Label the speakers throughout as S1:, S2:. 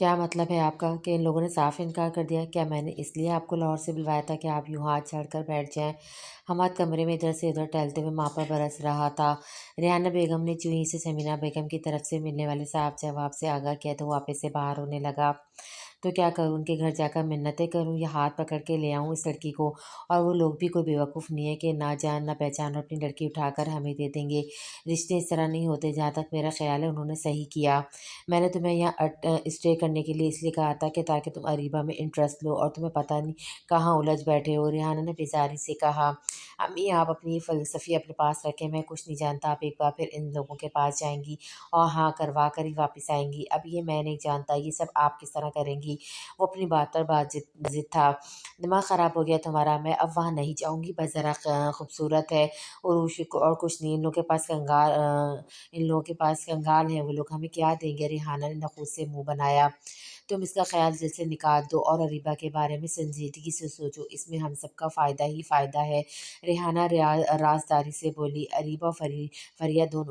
S1: کیا مطلب ہے آپ کا کہ ان لوگوں نے صاف انکار کر دیا؟ کیا میں نے اس لیے آپ کو لاہور سے بلوایا تھا کہ آپ یوں ہاتھ چھڑ کر بیٹھ جائیں؟ حماد کمرے میں ادھر سے ادھر ٹہلتے ہوئے ماں پر برس رہا تھا۔ ریحانہ بیگم نے چوں ہی سے سمینہ بیگم کی طرف سے ملنے والے صاف جواب سے آگاہ کیا تو واپس سے باہر ہونے لگا۔ تو کیا کروں، ان کے گھر جا کر منتیں کروں یا ہاتھ پکڑ کے لے آؤں اس لڑکی کو؟ اور وہ لوگ بھی کوئی بیوقوف نہیں ہے کہ نہ جان نہ پہچان اور اپنی لڑکی اٹھا کر ہمیں دے دیں گے۔ رشتے اس طرح نہیں ہوتے۔ جہاں تک میرا خیال ہے انہوں نے صحیح کیا۔ میں نے تمہیں یہاں اسٹے کرنے کے لیے اس لیے کہا تھا کہ تاکہ تم اریبہ میں انٹرسٹ لو، اور تمہیں پتہ نہیں کہاں الجھ بیٹھے ہو۔ ریحانہ نے بیزاری سے کہا، امی آپ اپنی فلسفی اپنے پاس رکھیں، میں کچھ نہیں جانتا۔ آپ ایک بار پھر ان لوگوں کے پاس جائیں گی اور ہاں کروا کر ہی واپس آئیں گی۔ اب یہ میں نہیں جانتا یہ سب آپ کس طرح کریں گی۔ وہ اپنی بات پر بات ضد تھا۔ دماغ خراب ہو گیا تمہارا؟ میں اب وہاں نہیں جاؤں گی، بس ذرا خوبصورت ہے عروش اور کچھ نہیں۔ ان لوگوں کے پاس کنگال ہیں وہ لوگ، ہمیں کیا دیں گے؟ ریحانہ نے نخوت سے منہ بنایا۔ تم اس کا خیال دل سے نکال دو اور اریبہ کے بارے میں سنجیدگی سے سوچو، اس میں ہم سب کا فائدہ ہی فائدہ ہے۔ ریحانہ رازداری سے بولی، اریبہ اور فریہ دو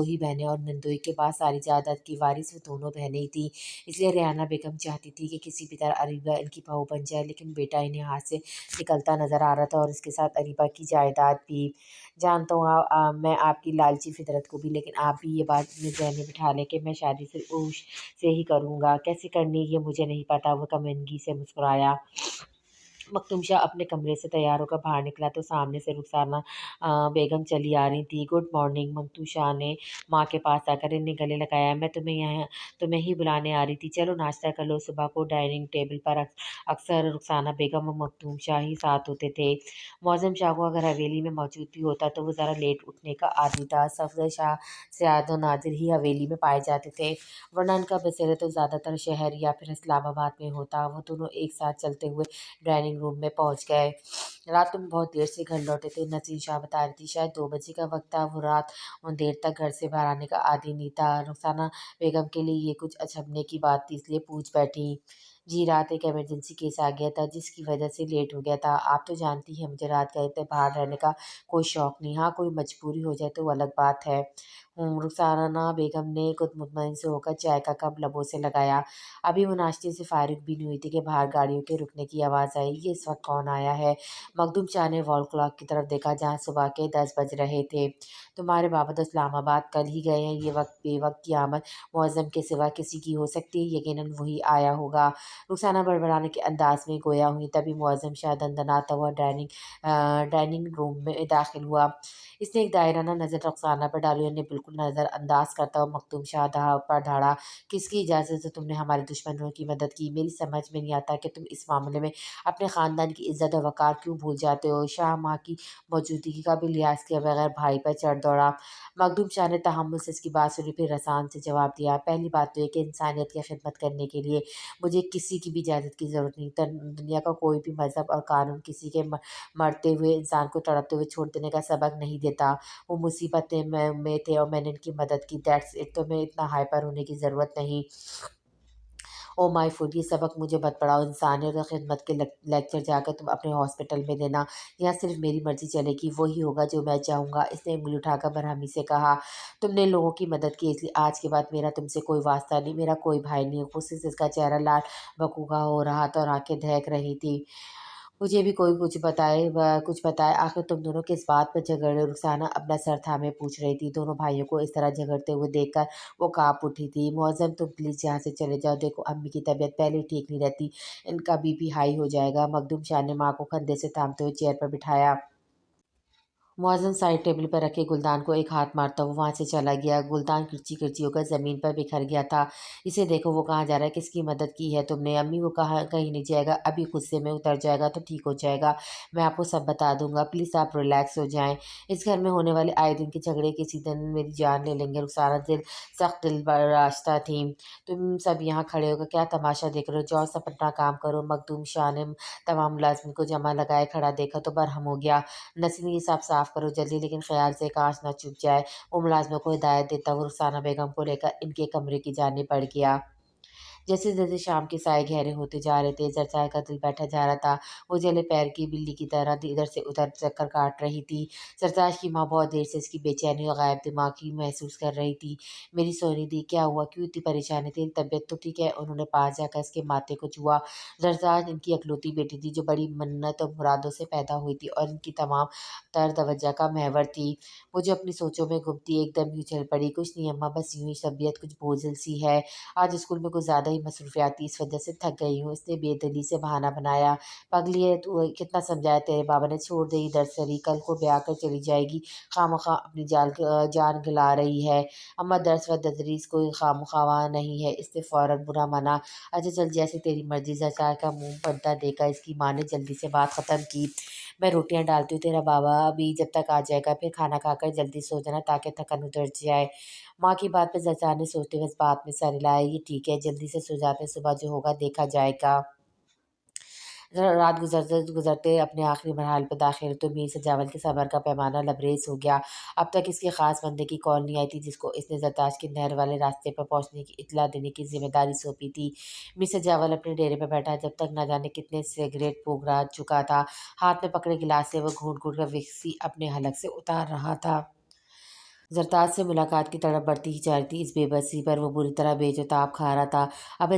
S1: ہی بہنیں اور نندوئی کے بعد ساری جائیداد کی وارث وہ دونوں بہنیں ہی تھیں۔ اس لیے ریحانہ بیگم چاہتی تھی کہ کسی بھی طرح اریبہ ان کی بہو بن جائے، لیکن بیٹا انہیں ہاتھ سے نکلتا نظر آ رہا تھا اور اس کے ساتھ اریبہ کی جائیداد بھی۔ جانتا ہوں میں آپ کی لالچی فطرت کو بھی، لیکن آپ بھی یہ بات اپنے ذہن میں بٹھا لیں کہ میں شادی صرف عروش سے ہی کروں گا۔ کیسے کرنی یہ مجھے نہیں پتہ۔ وہ کمینگی سے مسکرایا۔ مکتوم شاہ اپنے کمرے سے تیار ہو کر باہر نکلا تو سامنے سے رخسانہ بیگم چلی آ رہی تھی۔ Good morning. مکتوم شاہ نے ماں کے پاس آ کر انہیں گلے لگایا۔ میں تمہیں ہی بلانے آ رہی تھی، چلو ناشتہ کر لو۔ صبح کو ڈائننگ ٹیبل پر اکثر رخسانہ بیگم اور مکتوم شاہ ہی ساتھ ہوتے تھے۔ معظم شاہ کو اگر حویلی میں موجود بھی ہوتا تو وہ ذرا لیٹ اٹھنے کا عادی تھا۔ صفدر شاہ سیاد و نادر ہی حویلی میں پائے جاتے تھے، ورنہ ان کا بسیرا تو زیادہ تر شہر یا پھر اسلام آباد میں ہوتا۔ وہ دونوں ایک ساتھ چلتے ہوئے ڈائننگ روم میں پہنچ گئے۔ رات تم بہت دیر سے گھر لوٹے تھے، نسرین شاہ بتا رہی تھی، شاید 2 بجے کا وقت تھا۔ وہ رات دیر تک گھر سے باہر آنے کا عادی نہیں تھا۔ رخسانہ بیگم کے لیے یہ کچھ اچنبھے کی بات تھی، اس لیے پوچھ بیٹھی، جی رات ایک ایمرجنسی کیس آ گیا تھا جس کی وجہ سے لیٹ ہو گیا تھا۔ آپ تو جانتی ہیں مجھے رات گئے تھے باہر رہنے کا کوئی شوق نہیں، ہاں کوئی مجبوری ہو جائے تو وہ الگ بات ہے۔ رخسانہ بیگم نے خود مطمئن سے ہو کر چائے کا کپ لبوں سے لگایا۔ ابھی وہ ناشتے سے فارغ بھی نہیں ہوئی تھی کہ باہر گاڑیوں کے رکنے کی آواز آئی۔ یہ اس وقت کون آیا ہے؟ مخدوم شاہ نے وال کلاک کی طرف دیکھا جہاں صبح کے 10 بج رہے تھے۔ تمہارے بابا تو اسلام آباد کل ہی گئے ہیں، یہ وقت بے وقت کی آمد معظم کے سوا کسی کی ہو سکتی ہے؟ یقیناً وہی آیا ہوگا۔ رخسانہ بڑبڑانے کے انداز میں گویا ہوئی، تبھی معظم شاہ دندناتا ہوا ڈائننگ روم میں داخل ہوا۔ اس نے ایک دائرانہ نظر رخسانہ پر ڈالی اور انہیں بالکل نظر انداز کرتا ہوا مکتوم شاہ پر دھاڑا، کس کی اجازت سے تم نے ہمارے دشمنوں کی مدد کی؟ میری سمجھ میں نہیں آتا کہ تم اس معاملے میں اپنے خاندان کی عزت و وقار کیوں بھول جاتے ہو؟ شاہ ماں کی موجودگی کا بھی لحاظ کیے بغیر بھائی پر چڑھ دوڑا۔ مخدوم شاہ نے تحمل سے اس کی بات سنی، پھر رسان سے جواب دیا، پہلی بات تو یہ کہ انسانیت کی خدمت کرنے کے لیے مجھے کسی کی بھی اجازت کی ضرورت نہیں۔ دنیا کا کوئی بھی مذہب اور قانون کسی کے مرتے ہوئے انسان کو تڑپتے ہوئے چھوڑ دینے کا سبق نہیں دیتا۔ وہ مصیبت میں تھے اور میں نے ان کی مدد کی، دیٹس اٹ۔ تمہیں اتنا ہائپر ہونے کی ضرورت نہیں۔ او مائی فوڈ، یہ سبق مجھے مت پڑھاؤ۔ انسانیت اور خدمت کے لیکچر جا کر تم اپنے ہاسپٹل میں دینا، یہاں صرف میری مرضی چلے گی، وہی ہوگا جو میں چاہوں گا۔ اس نے انگلی اٹھا کر برہمی سے کہا، تم نے لوگوں کی مدد کی، اس لیے آج کے بعد میرا تم سے کوئی واسطہ نہیں، میرا کوئی بھائی نہیں۔ غصے سے اس کا چہرہ لال بکوکا ہو رہا تھا اور آنکھیں دہک رہی تھیں۔ مجھے بھی کوئی کچھ بتائے، آخر تم دونوں کس بات پر جھگڑ رہے ہو؟ رخسانہ اپنا سر تھامے پوچھ رہی تھی۔ دونوں بھائیوں کو اس طرح جھگڑتے ہوئے دیکھ کر وہ کانپ اٹھی تھی۔ معظم تم پلیز یہاں سے چلے جاؤ، دیکھو امی کی طبیعت پہلے ٹھیک نہیں رہتی، ان کا بی پی ہائی ہو جائے گا۔ مخدوم شاہ نے ماں کو کندھے سے تھامتے ہوئے چیئر پر بٹھایا۔ معظم سائڈ ٹیبل پر رکھے گلدان کو ایک ہاتھ مارتا ہوا وہاں سے چلا گیا۔ گلدان کرچی کرچی ہو کر زمین پر بکھر گیا تھا۔ اسے دیکھو وہ کہاں جا رہا ہے، کس کی مدد کی ہے تم نے؟ امی وہ کہیں نہیں جائے گا، ابھی غصے میں اتر جائے گا تو ٹھیک ہو جائے گا، میں آپ کو سب بتا دوں گا، پلیز آپ ریلیکس ہو جائیں۔ اس گھر میں ہونے والے آئے دن کے جھگڑے کسی دن میری جان لے لیں گے۔ رخسانہ سخت دل برداشتہ تھی۔ تم سب یہاں کھڑے ہو کر کیا تماشا دیکھ رہے ہو؟ جاؤ سب اپنا کام کرو۔ مخدوم شاہ نے تمام ملازمین کو جمع لگائے کھڑا دیکھا تو برہم ہو گیا۔ نسرین یہ سب صاف کرو جلدی، لیکن خیال سے کانچ نہ چبھ جائے۔ وہ ملازموں کو ہدایت دیتا ہوا رخسانہ بیگم کو لے کر ان کے کمرے کی جانب بڑھ گیا۔ जैसे जैसे शाम के साए गहरे होते जा रहे थे, चर्चा का दिल बैठा जा रहा था। वो जले पैर की बिल्ली की तरह इधर से उधर चक्कर काट रही थी। सरताज की माँ बहुत देर से इसकी बेचैनी और गायब दिमागी महसूस कर रही थी। मेरी सोनी दी, क्या हुआ, क्यों इतनी परेशानी, तेरी तबीयत तो ठीक है? उन्होंने पास जाकर इसके माथे को छुआ। सरताज इनकी अकलौती बेटी थी, जो बड़ी मन्नत और मुरादों से पैदा हुई थी और इनकी तमाम तर तवज्जो का महवर थी। वो जो अपनी सोचों में घुमती एकदम यूँ चल पड़ी, कुछ नहीं अम्मा, बस यूँ ही तबीयत कुछ बोझिल सी है। आज स्कूल में कुछ ज़्यादा ही मसरूफियात थी, इस वजह से थक गई हूँ। इसने बेदली से बहाना बनाया। पगली है तू, कितना समझाया तेरे बाबा ने, छोड़ दे इधर से, कल को ब्याह कर चली जाएगी, खामखा अपनी जान गंवा रही है। अम्मा, दर्स व तदरीस कोई खामखा नहीं है, इसने फ़ौरन बुरा माना। अच्छा चल, जैसे तेरी मर्ज़ी। ज़रदार का मुँह बनता देखा इसकी माँ ने जल्दी से बात ख़त्म की। मैं रोटियाँ डालती हूँ, तेरा बाबा अभी जब तक आ जाएगा, फिर खाना खाकर जल्दी सो जाना ताकि थकन उतर जाए। माँ की बात पे ज़रदार ने सोचते हुए इस बात में सर हिलाया। ये ठीक है, जल्दी से सो जाते हैं, सुबह जो होगा देखा जाएगा। रात गुज़रते गुज़रते अपने आखिरी मरहले पे दाखिल तो मीर सजावल के सब्र का पैमाना लबरेज हो गया। अब तक इसके ख़ास बंदे की कॉल नहीं आई थी, जिसको इसने ज़रताश के नहर वाले रास्ते पर पहुँचने की इत्तला देने की ज़िम्मेदारी सौंपी थी। मीर सजावल अपने डेरे पे बैठा जब तक न जाने कितने सिगरेट फूँक रहा चुका था। हाथ में पकड़े गिलास से वो घूँट-घूँट कर विस्की अपने हलक से उतार रहा था। ज़रदाद से मुलाकात की तड़प बढ़ती ही जा रही थी। इस बेबसी पर वो बुरी तरह बेज़ताब खा रहा था। अब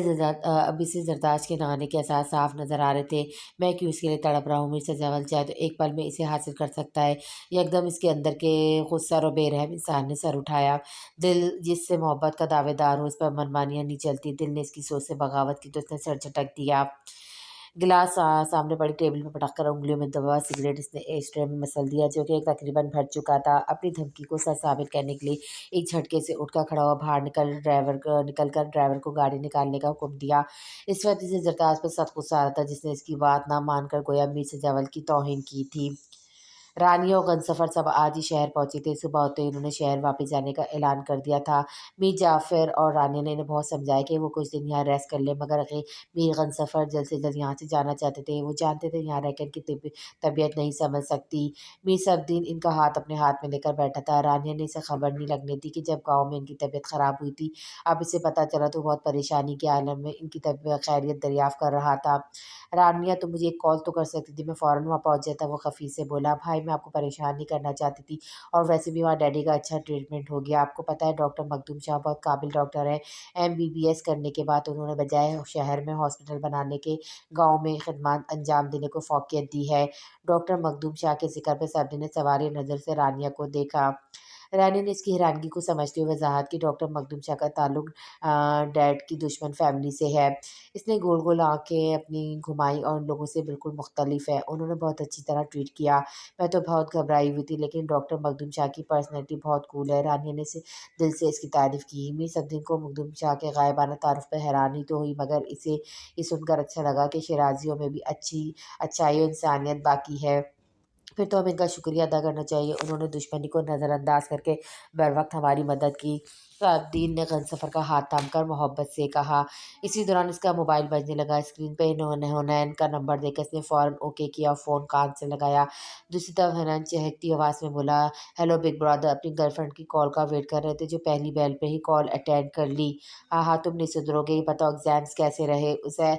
S1: इसे ज़रदाश्त के ना आने के आसार साफ़ नज़र आ रहे थे। मैं क्यों इसके लिए तड़प रहा हूँ? मिर्ज़ा जवल चाहे तो एक पल में इसे हासिल कर सकता है। यकदम इसके अंदर के खुदसर और बेरहम इंसान ने सर उठाया। दिल जिससे मोहब्बत का दावेदार हो, इस पर मनमानियाँ नहीं चलती। दिल ने इसकी सोच से बगावत की तो इसने सर झटक दिया। गिलास सामने पड़ी टेबल पे पटक कर उँगलियों में दबा सिगरेट इसने एस्ट्रे में मसल दिया, जो कि तकरीबन भर चुका था। अपनी धमकी को सच साबित करने के लिए एक झटके से उठकर खड़ा हुआ, बाहर निकल कर ड्राइवर को गाड़ी निकालने का हुक्म दिया। इस वक्त इसे जरताज पर सख्त गुस्सा आ रहा था, जिसने इसकी बात ना मानकर गोया मीर से जवल की तौहीन की थी। रानी और गनसफर सब आज ही शहर पहुंचे थे। सुबह होते ही उन्होंने शहर वापस जाने का ऐलान कर दिया था। मीर जाफ़र और रानी ने इन्हें बहुत समझाया कि वो कुछ दिन यहाँ रेस्ट कर लें, मगर मीर गनसफर जल्द से जल्द यहाँ से जाना चाहते थे। वो जानते थे यहाँ रहकर इनकी तबीयत नहीं समझ सकती। मीर सब दिन इनका हाथ अपने हाथ में लेकर बैठा था। रानी ने इसे खबर नहीं लगने दी कि जब गाँव में इनकी तबीयत ख़राब हुई थी। अब इसे पता चला तो बहुत परेशानी के आलम में इनकी तबीयत खैरियत दरियाफ़्त कर रहा था। रानिया, तो मुझे एक कॉल तो कर सकती थी, मैं फ़ौरन वहाँ पहुँच जाता, वो खफ़ी से बोला। भाई, मैं आपको परेशान नहीं करना चाहती थी, और वैसे भी वहाँ डैडी का अच्छा ट्रीटमेंट हो गया। आपको पता है डॉक्टर मखदूम शाह बहुत काबिल डॉक्टर हैं। एमबीबीएस करने के बाद उन्होंने बजाय शहर में हॉस्पिटल बनाने के गाँव में खिदमत अंजाम देने को फ़ौक़ियत दी है। डॉक्टर मखदूम शाह के ज़िक्र पे सभी ने सवालिया नज़र से रानिया को देखा। रानी ने इसकी हैरानगी को समझते हुए वज़ाहत की, डॉक्टर मखदूम शाह का ताल्लुक डैड की दुश्मन फैमिली से है। इसने गोल-गोल आँखें अपनी घुमाई और उन लोगों से बिल्कुल मुख्तलिफ है। उन्होंने बहुत अच्छी तरह ट्रीट किया। मैं तो बहुत घबराई हुई थी, लेकिन डॉक्टर मखदूम शाह की पर्सनैलिटी बहुत कूल है। रानिया ने दिल से इसकी तारीफ़ की। मीर सद्दीन को मखदूम शाह के गायबाना तारुफ पर हैरानी तो हुई, मगर इसे ये सुनकर अच्छा लगा कि शिराज़ियों में भी अच्छाई और इंसानियत बाकी है। फिर तो हमें इनका शुक्रिया अदा करना चाहिए। उन्होंने दुश्मनी को नज़रअंदाज करके बरवक़्त हमारी मदद की। साहबदीन ने गनसफ़र का हाथ थामकर मोहब्बत से कहा। इसी दौरान इसका मोबाइल बजने लगा। स्क्रीन पे हुनैन का नंबर देखकर इसने फ़ौरन ओके किया और फ़ोन कान से लगाया। दूसरी तरफ हुनैन चहकती आवाज़ में बोला, हेलो बिग ब्रदर। अपनी गर्लफ्रेंड की कॉल का वेट कर रहे थे, जो पहली बेल पे ही कॉल अटेंड कर ली। हाँ हाँ, तुम नहीं सुधरोगे, ये बताओ एग्ज़ाम्स कैसे रहे? उसे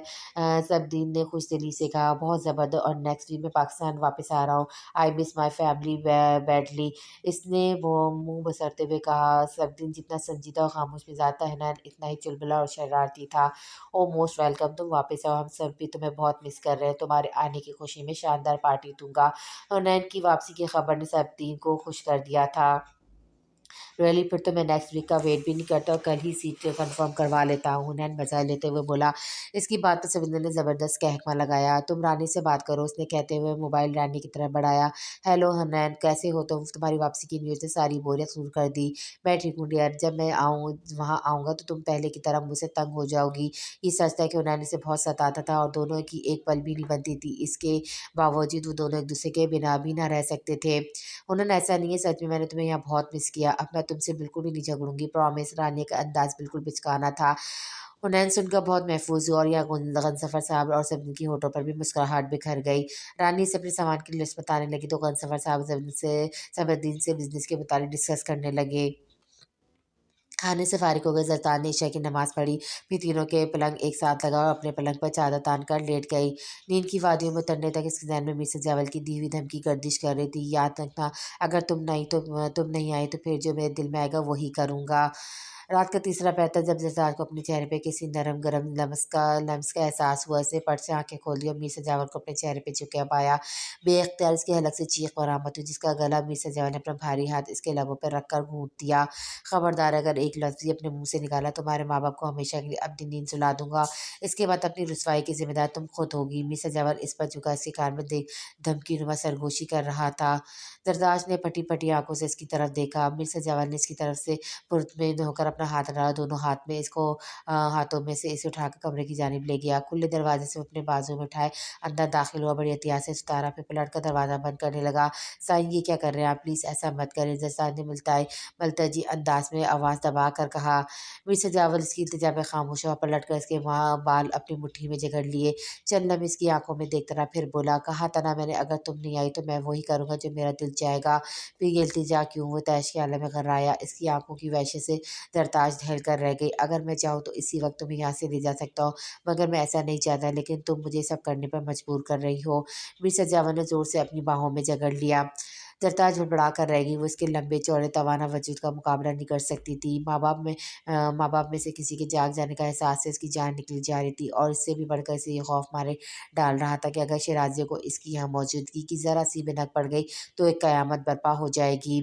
S1: सबदीन ने खुशदिली से कहा, बहुत ज़बरदस्त, और नेक्स्ट वीक में पाकिस्तान वापस आ रहा हूँ। I miss my family badly. इसने वो मुँह बसरते हुए कहा। सब दिन जितना संजीदा और खामोश मिजाज था, हुनैन इतना ही चुलबुला और शरारती था। ओह मोस्ट वेलकम, तुम वापस आओ, हम सब भी तुम्हें बहुत मिस कर रहे हैं। तुम्हारे आने की खुशी में शानदार पार्टी दूंगा। हुनैन की वापसी की खबर ने सब दिन को खुश कर दिया था। रियली, फिर तो मैं नेक्स्ट वीक का वेट भी नहीं करता और कल ही सीट कंफर्म करवा लेता हूँ, हुनैन मजा लेते हुए बोला। इसकी बात पर सविंदर ने ज़बरदस्त कहकमा लगाया। तुम रानी से बात करो, उसने कहते हुए मोबाइल रानी की तरफ बढ़ाया। हेलो हुनैन, कैसे हो तुम? तुम्हारी वापसी की न्यूज़ ने सारी बोरियत दूर कर दी। मैं ठीक हूँ डियर, जब मैं वहाँ आऊँगा तो तुम पहले की तरह मुझसे तंग हो जाओगी। ये सच था कि हुनैन इसे बहुत सताता था और दोनों की एक पल भी नहीं बनती थी। इसके बावजूद वो दोनों एक दूसरे के बिना भी ना रह सकते थे। उन्होंने, ऐसा नहीं है, सच में मैंने तुम्हें यहाँ बहुत मिस किया। अब मैं तुमसे बिल्कुल भी नहीं झगड़ूंगी, प्रॉमिस। रानी का अंदाज बिल्कुल बिचकाना था। हुनैन सुनकर बहुत महफूज हुआ, और यह गनसफर साहब और सब की होठों पर भी मुस्कुराहट बिखर गई। रानी से अपने सामान की लिस्ट बताने लगी तो गनसफर साहब सबुद्दीन से बिजनेस के मुताबिक डिस्कस करने लगे। खाने से फारिग हो गए ज़रदान ने इशा की नमाज़ पढ़ी, फिर तीनों के पलंग एक साथ लगा और अपने पलंग पर चादर तान कर लेट गई। नींद की वादियों में उतरने तक इसके ज़हन में मिसेज़ जवल की दी हुई धमकी गर्दिश कर रही थी, याद रखना अगर तुम नहीं आई तो फिर जो मेरे दिल में आएगा वही करूँगा। रात का तीसरा पहर था जब ज़रदार को अपने चेहरे पे किसी नरम गरम लम्स का एहसास हुआ। इसने फट से आँखें खोल ली और मिसेज़ जवल को अपने चेहरे पे झुका पाया। बेख्तियार इसकी हलक से चीख बरामद हुई, जिसका गला मिसेज़ जवल ने अपना भारी हाथ इसके लबों पर रख कर घूंट दिया। खबरदार अगर एक लफ्ज़ भी अपने मुँह से निकाला तुम्हारे माँ-बाप को हमेशा के लिए अपनी नींद सुला दूँगा। इसके बाद अपनी रुसवाई की ज़िम्मेदार तुम खुद होगी। मिसेज़ जवल इस पर झुका इसके कान में धमकीनुमा सरगोशी कर रहा था। ज़रदाश्त ने फटी-फटी आँखों से इसकी तरफ देखा। मिसेज़ जवल ने इसकी तरफ से पुरतमईन होकर अपना हाथ डाला, दोनों हाथों में से इसे उठाकर कमरे की जानिब ले गया। खुले दरवाज़े से वो अपने बाजू में उठाए अंदर दाखिल हुआ, बड़ी एहतियात से सितारा पे पलट कर दरवाज़ा बंद करने लगा। साईं ये क्या कर रहे हैं आप? प्लीज़ ऐसा मत करें। ज़रदाश्त ने मुल्तजी अंदाज में आवाज़ दबा कर कहा। मिर्ज़ा जावल इसकी इल्तिजा पे खामोश हुआ, पलट कर इसके वहाँ बाल अपनी मुट्ठी में जकड़ लिए। चंद लम्हे इसकी आंखों में देखता रहा, फिर बोला, कहा था ना मैंने अगर तुम नहीं आई तो मैं वही करूँगा जो मेरा दिल चाहेगा। फिर ये इल्तिजा क्यों? वो तैश के आलम में घर्राया। इसकी आंखों की वहशत से दरताज ढल कर रह गई। अगर मैं चाहूँ तो इसी वक्त तुम्हें यहाँ से ले जा सकता हूँ, मगर मैं ऐसा नहीं चाहता, लेकिन तुम मुझे सब करने पर मजबूर कर रही हो। मिर्ज़ा जावल ने ज़ोर से अपनी बाहों में जकड़ लिया। ज़रदार झड़बड़ा कर रह गई। वो इसके लंबे चौड़े तवाना वजूद का मुकाबला नहीं कर सकती थी। माँ-बाप में से किसी के जाग जाने का एहसास से इसकी जान निकली जा रही थी और इससे भी बढ़कर इसे ये खौफ मारे डाल रहा था कि अगर शराज़ियों को इसकी यहाँ मौजूदगी की ज़रा-सी भनक पड़ गई तो एक क़यामत बर्पा हो जाएगी।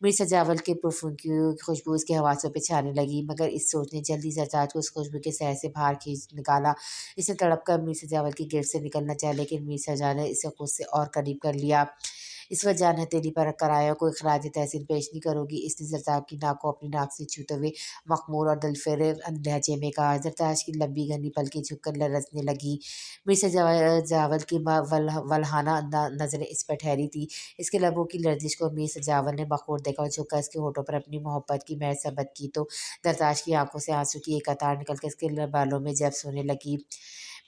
S1: मिर्ज़ा जावल के परफ्यूम की खुशबू इसके हवासों पे छाने लगी, मगर इस सोच ने जल्दी ज़रदार को उस खुशबू के सहर से बाहर खींच निकाला। इसे तड़प कर मिर्ज़ा जावल की गिरफ्त से निकलना चाहा, लेकिन मिर्ज़ा जावल ने इसे खुद से और करीब कर लिया। इस वक्त जान हथेली पर रख कर आया हो, कोई खराज तहसीन पेश नहीं करोगी? इसने ज़रदार की नाक को अपनी नाक से छूते हुए मखमूर और दिलफरेब लहजे में कहा। ज़रदार की लंबी घनी पलकें झुककर लरसने लगी। मिर्ज़ा जावल की वल्हाना नज़रें इस पर ठहरी थी। इसके लबों की लर्जिश को मिर्ज़ा जावल ने बखूर देखा और झुककर इसके होठों पर अपनी मोहब्बत की मेहर सबत की तो ज़रदार की आंखों से आंसू की एक कतार निकल कर इसके बालों में जब्स होने लगी।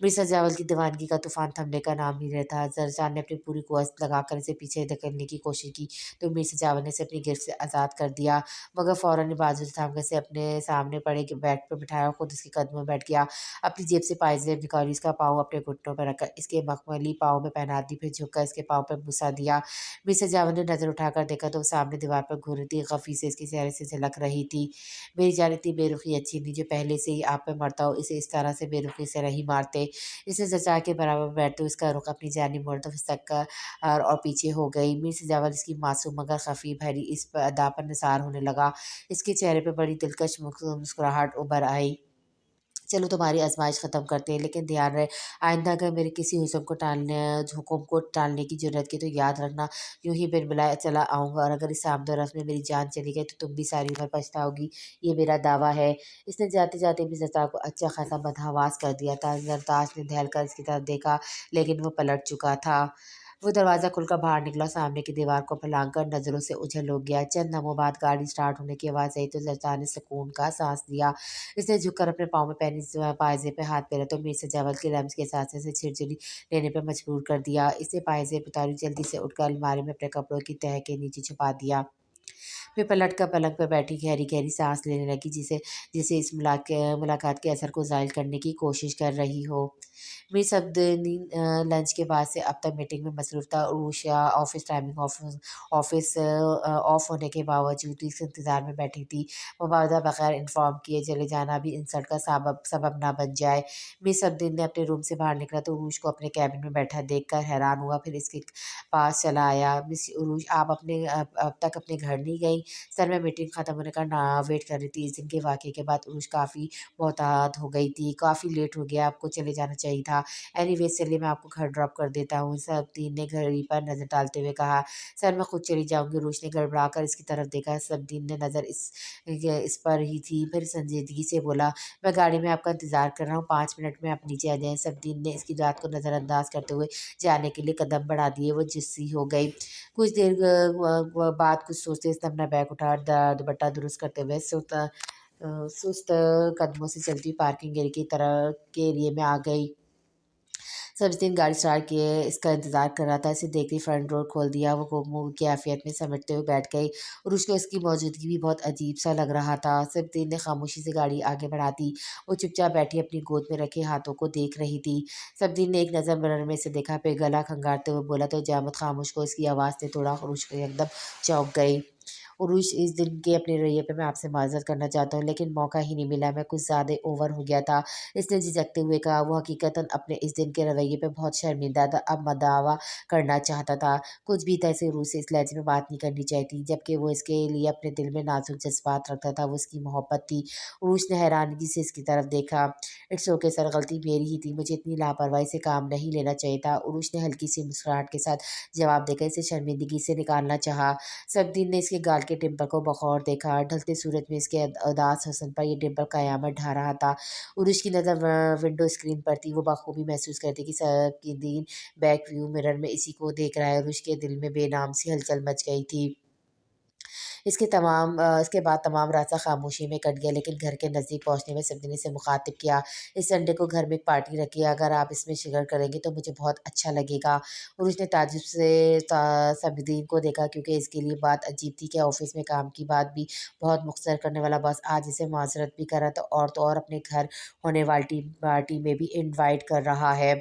S1: मिर्ज़ा जावल की दीवानगी का तूफ़ान थमने का नाम नहीं लेता। ज़रदार ने अपनी पूरी कुव्वत लगाकर इसे पीछे धकेलने की कोशिश की, तो मिर्ज़ा जावल ने इसे अपनी गिरफ्त से आज़ाद कर दिया, मगर फ़ौरन ही बाजू से थाम कर इसे अपने सामने पड़े बेड पर बिठाया और खुद उसके कदमों में बैठ गया। अपनी जेब से पायजेब निकाली, उसका पाँव अपने घुटनों पर रखकर इसके मखमली पाँव में पहना दी, फिर झुककर इसके पाँव पर बुसा दिया। मिर्ज़ा जावल ने नज़र उठाकर देखा तो वो सामने दीवार पर घूर रही थी, ख़फ़ी से इसके चेहरे से झलक रही थी। मेरी जान इतनी बेरुखी अच्छी नहीं जो पहले से ही आप पे मरता हो, इसे इस तरह से बेरुखी से नहीं मारते। इसने चचा के बराबर बैठते हुए इसका रुख अपनी जानिब मुड़ता खिसक कर और पीछे हो गई। मिर्ज़ा जावल इसकी मासूम मगर खफ़ी भरी इस अदा पर निसार होने लगा। इसके चेहरे पे बड़ी दिलकश मुस्कुराहट उभर आई। चलो तुम्हारी आज़माइश ख़त्म करते हैं, लेकिन ध्यान रहे आइंदा अगर मेरे किसी हुक्म को टालने की ज़रूरत की तो याद रखना यूँ ही बिन बुलाए चला आऊँगा, और अगर इस आमदो-रफ़्त में मेरी जान चली गई तो तुम भी सारी उम्र पछताओगी। ये मेरा दावा है। इसने जाते-जाते भी ज़रदार को अच्छा खासा बदहवास कर दिया था। ज़रदार ने दहल कर इसकी तरफ देखा, लेकिन वो पलट चुका था। वो दरवाज़ा खुलकर बाहर निकला, सामने की दीवार को फलांग कर नज़रों से ओझल हो गया। चंद लम्हों बाद गाड़ी स्टार्ट होने की आवाज़ आई तो ज़रदार ने सुकून का साँस लिया। इसने झुककर अपने पाँव में पहनी पायज़ेब पे हाथ फेरा तो मिर्ज़ा जावल के लम्स के एहसास से झिरझिरी लेने पे मजबूर कर दिया। इसने पायज़ेब उतारी, जल्दी से उठकर अलमारी में अपने कपड़ों की तह के नीचे छुपा दिया। फिर पलटकर पलंग पर बैठी गहरी-गहरी साँस लेने लगी, जिसे इस मुलाकात के असर को ज़ाइल करने की कोशिश कर रही हो। मिस अब्दुल्नी लंच के बाद से अब तक मीटिंग में मसरूफ़ था। उषा ऑफ होने के बावजूद भी इस इंतज़ार में बैठी थी। मुबादा बगैर इन्फॉर्म किए चले जाना भी इंसल्ट का सबब ना बन जाए। मिस अब्दुल ने अपने रूम से बाहर निकला तो उरूज को अपने कैबिन में बैठा देखकर हैरान हुआ, फिर इसके पास चला आया। मिस उरूज, आप अब तक अपने घर नहीं गईं? सर मैं मीटिंग ख़त्म होने का ना वेट कर रही थी। इस दिन के वाक़ये के बाद उरूज काफ़ी मुहतात हो गई थी। काफ़ी लेट हो गया, आपको चले जाना चाहिए था। एनीवेज़ चलिए मैं आपको घर ड्रॉप कर देता हूँ। सबदीन ने घड़ी पर नज़र डालते हुए कहा। सर मैं खुद चली जाऊँगी। उरूज ने गड़बड़ा कर इसकी तरफ देखा। सबदीन ने नज़र इस पर ही थी, फिर संजीदगी से बोला, मैं गाड़ी में आपका इंतज़ार कर रहा हूँ, 5 मिनट में आप नीचे आ जाएँ। सबदीन ने इसकी बात को नज़रअंदाज करते हुए जाने के लिए कदम बढ़ा दिए। वो जिस्सी हो गई। कुछ देर बाद कुछ सोचते इसने अपना बैग उठा दुपट्टा दुरुस्त करते हुए सुस्त कदमों से चलती पार्किंग एरिया की तरह के एरिया में आ गई। सब्ज़ गाड़ी स्टार्ट किए, इसका इंतज़ार कर रहा था। इसे देखते ही फ्रंट डोर खोल दिया। वो गुम की आफ़ियत में समेटते हुए बैठ गई और उसको इसकी मौजूदगी भी बहुत अजीब-सा लग रहा था। सब्ज़ ने खामोशी से गाड़ी आगे बढ़ा दी। वो चुपचाप बैठी अपनी गोद में रखे हाथों को देख रही थी। सब्ज़ ने एक नज़र मिरर में से देखा, फिर गला खंगालते हुए बोला, "तो जहमत खामोश को।" इसकी आवाज़ ने थोड़ा उरुश को एकदम चौंक गई। उरुश, इस दिन के अपने रवैये पे मैं आपसे माज़रत करना चाहता हूँ, लेकिन मौका ही नहीं मिला, मैं कुछ ज़्यादा ओवर हो गया था। इसने झिझकते हुए कहा। वो हकीकतन अपने इस दिन के रवैये पे बहुत शर्मिंदा था, अब मदावा करना चाहता था। कुछ भी था इसे उरुश से इस लहज़े में बात नहीं करनी चाहिए थी, जबकि वो इसके लिए अपने दिल में नाज़ुक जज़्बात रखता था, वो उसकी मोहब्बत थी। उरुश ने हैरानगी से इसकी तरफ देखा। इट्स ओके सर, गलती मेरी ही थी, मुझे इतनी लापरवाही से काम नहीं लेना चाहिए था। उरुश ने हल्की सी मुस्कुराहट के साथ जवाब देकर इसे शर्मिंदगी से निकालना चाहा। सब्ज़ ने इसके गाल के डिंपल को बग़ौर देखा। ढलते सूरज में इसके उदास हुस्न पर ये डिंपल क़यामत ढा रहा था। उरुश की नज़र विंडो स्क्रीन पर थी। वो बख़ूबी महसूस करती कि सब्ज़ बैक व्यू मिरर में इसी को देख रहा है। उरुश के दिल में बेनाम सी हलचल मच गई थी। इसके बाद तमाम रास्ता खामोशी में कट गया, लेकिन घर के नज़दीक पहुँचने में सब्ज़ी ने इसे मुख़ातिब किया। "इस संडे को घर में एक पार्टी रखी है, अगर आप इसमें शिरकत करेंगे तो मुझे बहुत अच्छा लगेगा।" और उसने ताज्जुब से सब्ज़ी को देखा, क्योंकि इसके लिए बात अजीब थी कि ऑफ़िस में काम की बात भी बहुत मुख्तसर करने वाला बॉस आज इसे माज़रत भी कर रहा था, और तो और अपने घर होने वाली पार्टी में भी इनवाइट कर रहा है।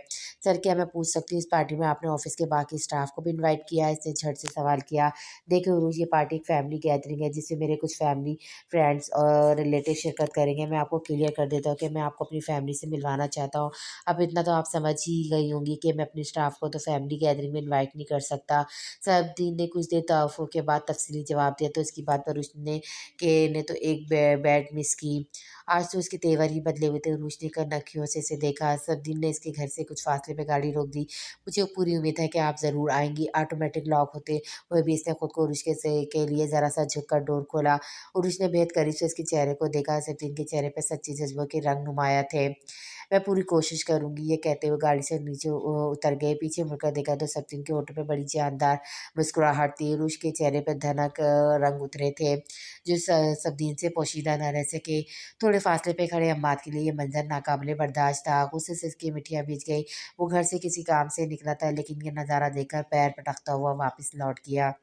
S1: "सर, क्या मैं पूछ सकती हूँ, इस पार्टी में आपने ऑफ़िस के बाकी स्टाफ़ को भी इनवाइट किया है?" इसने झट से सवाल किया। "देखिए उरुश, ये पार्टी एक फैमिली गैदरिंग है, जिसमें मेरे कुछ फैमिली फ्रेंड्स और रिलेटिव शिरकत करेंगे। मैं आपको क्लियर कर देता हूँ कि मैं आपको अपनी फैमिली से मिलवाना चाहता हूँ। अब इतना तो आप समझ ही गई होंगी कि मैं अपने स्टाफ को तो फैमिली गैदरिंग में इनवाइट नहीं कर सकता।" सब्ज़ ने कुछ देर तवफ़ुक़ के बाद तफ़सीली जवाब दिया, तो इसकी बात पर उसने के ने तो एक बैड मिस की। आज तो उसके तेवर ही बदले हुए थे। उरुश ने कनखियों से इसे देखा। सब्ज़ ने इसके घर से कुछ फासले पे गाड़ी रोक दी। "मुझे पूरी उम्मीद है कि आप ज़रूर आएँगी।" ऑटोमेटिक लॉक होते हुए भी इसने खुद को उरुश के लिए ज़रा-सा झुककर डोर खोला। उरुश ने बेहद करीब से उसके चेहरे को देखा। सब्ज़ के चेहरे पे सच्चे जज़्बों के रंग नुमायाँ थे। "मैं पूरी कोशिश करूँगी," ये कहते हुए गाड़ी से नीचे उतर गए। पीछे मुड़कर देखा तो सब्ज़ के होठों पे बड़ी जानदार मुस्कुराहट थी। उरुश के चेहरे पे धनक रंग उतरे थे, जो सब्ज़ से पोशीदा न रह सके। थोड़े फासले पे खड़े अम्माद के लिए ये मंज़र नाकाबिले बर्दाश्त था। गुस्से से इसकी मिट्टियाँ भीज गईं। वो घर से किसी काम से निकला था, लेकिन ये नज़ारा देखकर पैर पटकता हुआ वापस लौट गया।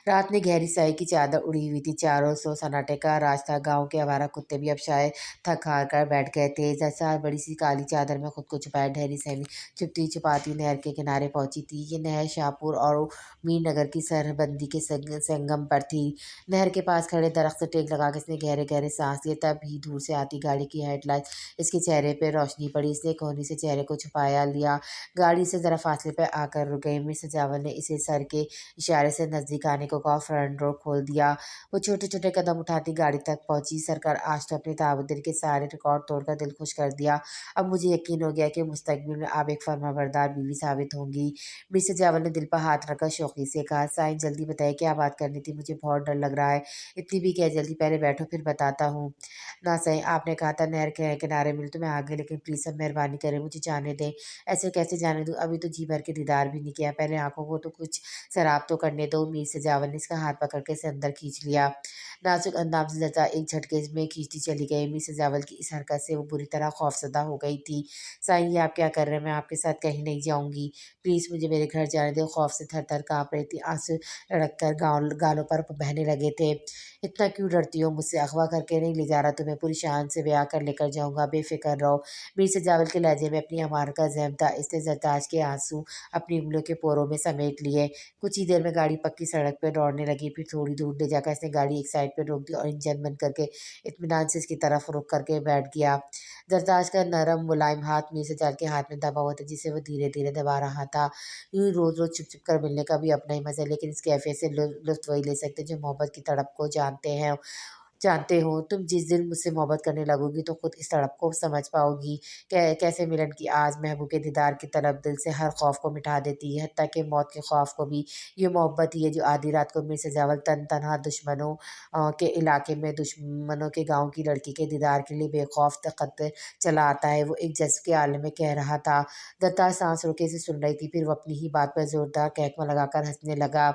S1: रात में गहरी स्याही की चादर उड़ी हुई थी। चारों सो सन्नाटे का राज था। गाँव के आवारा कुत्ते भी अब शायद थक-हार कर बैठ गए थे। जैसा बड़ी-सी काली चादर में खुद को छुपाए ढहरी सैनी चुपती-चुपाती नहर के किनारे पहुंची थी। ये नहर शाहपुर और मीरनगर की सरहदबंदी के संगम पर थी। नहर के पास खड़े दरख्त से टेक लगा के इसने गहरे-गहरे सांस लिए। तभी दूर से आती गाड़ी की हेडलाइट इसके चेहरे पे रोशनी पड़ी। इसने कोहनी से चेहरे को छुपाया लिया। गाड़ी से ज़रा फासले पर आकर रुक गई। मिस सजावल ने इसे सर के इशारे से नज़दीक आने को कहा। फ्रंट डोर खोल दिया। वो छोटे-छोटे कदम उठाती गाड़ी तक पहुंची। "सरकार, आज तो अपने ताबदर के सारे रिकॉर्ड तोड़कर दिल खुश कर दिया। अब मुझे यकीन हो गया कि मुस्तकबिल में आप एक फर्माबरदार बीवी साबित होंगी।" मिसेज़ जावल ने दिल पर हाथ रखकर शौक़ी से कहा। "साईं, जल्दी बताइए, क्या बात करनी थी? मुझे बहुत डर लग रहा है।" "इतनी भी क्या जल्दी, पहले बैठो फिर बताता हूँ।" "ना सही, आपने कहा था नहर के किनारे मिलूँ तो मैं आ गई, लेकिन प्लीज़ अब मेहरबानी करें, मुझे जाने दें।" "ऐसे कैसे जाने दूँ? अभी तो जी भर के दीदार भी नहीं किया। पहले आँखों को तो कुछ शराब तो करने दो।" मीर सजावल ने इसका हाथ पकड़ के इसे अंदर खींच लिया। नाजुक अंदाज से लता एक झटके में खींचती चली गई। मीर सजावल की इस हरकत से वो बुरी तरह खौफज़दा हो गई थी। "साईं, ये आप क्या कर रहे हैं? मैं आपके साथ कहीं नहीं जाऊँगी। प्लीज़ मुझे मेरे घर जाने दें।" खौफ से थर-थर काँप रही थी। आँसू लढ़क कर गालों पर बहने लगे थे। "इतना क्यों डरती हो मुझसे? अगवा करके नहीं ले जा रहा तुम्हें, पूरी शान से ब्याह कर लेकर जाऊँगा, बेफ़िक्र रहो।" मीर सजावल के लहजे में अपनी अमानत का ज़हम था। इसने ज़रताज के आँसू अपनी उँगलियों के पोरों में समेट लिए। कुछ ही देर में गाड़ी पक्की सड़क पर दौड़ने लगी। फिर थोड़ी दूर ले जाकर इसने गाड़ी एक साइड पे रोक दी और इंजन बंद करके इत्मीनान से इसकी तरफ रुख करके बैठ गया। जरताज का नरम मुलायम हाथ मीर सजावल के हाथ में दबा हुआ था, जिसे वो धीरे-धीरे दबा रहा था। यूँ ही रोज़-रोज़ छुप-छुप कर मिलने का भी अपना ही मज़ा है, लेकिन इस कैफ़ियत से लुत्फ़ वही ले सकते हैं जो मोहब्बत की तड़प को जानते हो। तुम जिस दिन मुझसे मोहब्बत करने लगोगी तो खुद इस तड़प को समझ पाओगी। कैसे मिलन की आज महबूब के दीदार की तलब दिल से हर खौफ को मिटा देती है, हत्ता कि मौत के खौफ को भी। ये मोहब्बत ही है जो आधी रात को मीर सजावल तन-तनहा के इलाके में दुश्मनों के गाँव की लड़की के दीदार के लिए बेखौफ तखत चला आता है। वो एक जज़्ब के आलम में कह रहा था। दत्ता साँस रोके से सुन रही थी, फिर वो अपनी ही बात पर ज़ोरदार कहकमा लगाकर हँसने लगा।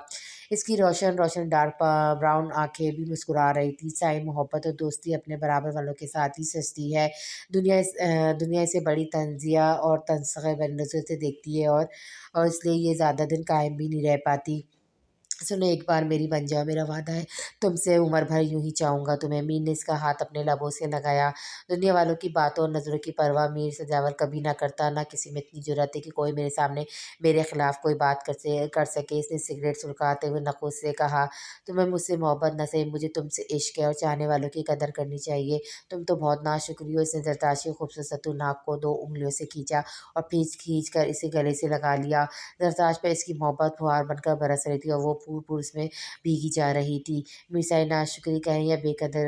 S1: اس کی روشن روشن ڈارک براؤن آنکھیں بھی مسکرا رہی تھی۔ سائی محبت اور دوستی اپنے برابر والوں کے ساتھ ہی سجتی ہے۔ دنیا اسے بڑی طنزیہ اور تنصیح بڑی نظر سے دیکھتی ہے اور اس لیے یہ زیادہ دن قائم بھی نہیں رہ پاتی۔ سنو، ایک بار میری بن جاؤ، میرا وعدہ ہے تم سے عمر بھر یوں ہی چاہوں گا تمہیں۔ میر نے اس کا ہاتھ اپنے لبوں سے لگایا۔ دنیا والوں کی باتوں اور نظروں کی پرواہ میر سجاول کبھی نہ کرتا، نہ کسی میں اتنی جرأت ہے کہ کوئی میرے سامنے میرے خلاف کوئی بات کر سکے۔ اس نے سگریٹ سلگاتے ہوئے نخوش سے کہا، تمہیں مجھ سے محبت نہ صحیح، مجھے تم سے عشق ہے اور چاہنے والوں کی قدر کرنی چاہیے۔ تم تو بہت ناشکری ہو۔ اس نے زرتاش کی خوبصورت ستون ناک کو 2 انگلیوں سے کھینچا اور کھینچ کر اسے گلے سے لگا لیا۔ زرتاش پر اس کی محبت پھوار بن کر برس رہی تھی اور وہ پھول پھول اس میں بھیگی جا رہی تھی۔ میرزائی ناشکری کہیں یا بے قدر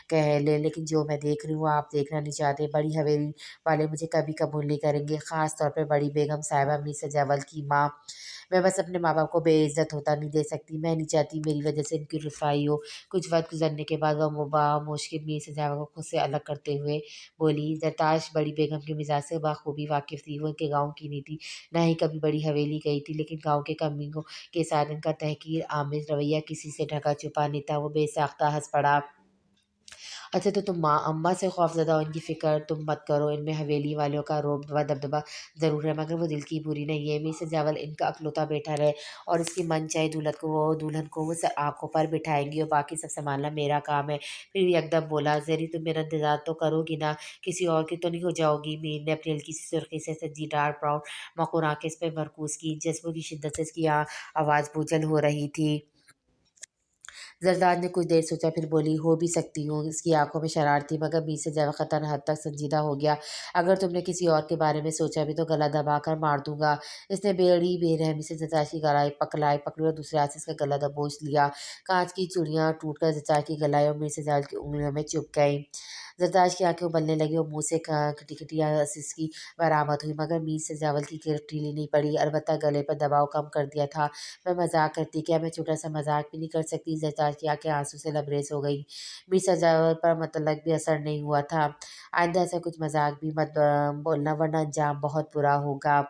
S1: کہہ لیں، لیکن جو میں دیکھ رہی ہوں آپ دیکھنا نہیں چاہتے۔ بڑی حویلی والے مجھے کبھی قبول نہیں کریں گے، خاص طور پر بڑی بیگم صاحبہ میر سجاول کی ماں۔ میں بس اپنے ماں باپ کو بے عزت ہوتا نہیں دے سکتی۔ میں نہیں چاہتی میری وجہ سے ان کی رسوائی ہو۔ کچھ وقت گزرنے کے بعد وہ خاموش کے میر سجاول کو خود سے الگ کرتے ہوئے بولی۔ زرتاش بڑی بیگم کے مزاج سے بخوبی واقف تھی۔ وہ ان کے گاؤں کی نہیں تھی، نہ ہی کبھی بڑی حویلی گئی تھی، لیکن گاؤں کے کمینوں کے ساتھ ان کا تحقیر آمیز رویہ کسی سے ڈھکا چھپا نہیں تھا۔ وہ بے ساختہ ہنس پڑا۔ اچھا تو تم اماں سے خوفزدہ ہو، ان کی فکر تم مت کرو۔ ان میں حویلی والوں کا رعب و دبدبہ ضرور ہے، مگر وہ دل کی بری نہیں ہے۔ میر سجاول ان کا اکلوتا بیٹا ہے اور اس کی من چاہے دلہن کو وہ آنکھوں پر بٹھائیں گی اور باقی سب سنبھالنا میرا کام ہے۔ پھر یکدم بولا، زری تم میرا انتظار تو کرو گی نا، کسی اور کی تو نہیں ہو جاؤ گی؟ میر نے اپنی ہلکی سی سرخی سے سجی ڈارک براؤن مخور آنکھیں اس پہ مرکوز کی۔ جذبوں کی شدت سے اس کی آواز بوجھل ہو رہی تھی۔ زرداد نے کچھ دیر سوچا، پھر بولی، ہو بھی سکتی ہوں۔ اس کی آنکھوں میں شرارت تھی، مگر میر سجاول خطرناک حد تک سنجیدہ ہو گیا۔ اگر تم نے کسی اور کے بارے میں سوچا بھی تو گلا دبا کر مار دوں گا۔ اس نے بڑی بے رحمی سے زرتاش کی کلائی پکڑی اور دوسرے ہاتھ سے اس کا گلا دبوچ لیا۔ کانچ کی چوڑیاں ٹوٹ کر زرتاش کی کلائی اور میر سجاول کی انگلیوں میں چبھ گئیں۔ زرتاش کی آنکھیں ابلنے لگیں اور منہ سے کھٹی کھٹی سسکی برآمد ہوئی، مگر میر سجاول کی گرفت ڈھیلی نہیں پڑی، البتہ گلے پر دباؤ کم کر دیا تھا۔ میں مذاق کرتی، کیا میں چھوٹا سا مذاق بھی نہیں کر سکتی؟ زرتاش کی آنکھیں آنسو سے لبریز ہو گئیں۔ میر سجاول پر مطلق بھی اثر نہیں ہوا تھا۔ آئندہ ایسا کچھ مذاق بھی مت بولنا، ورنہ انجام بہت برا ہوگا۔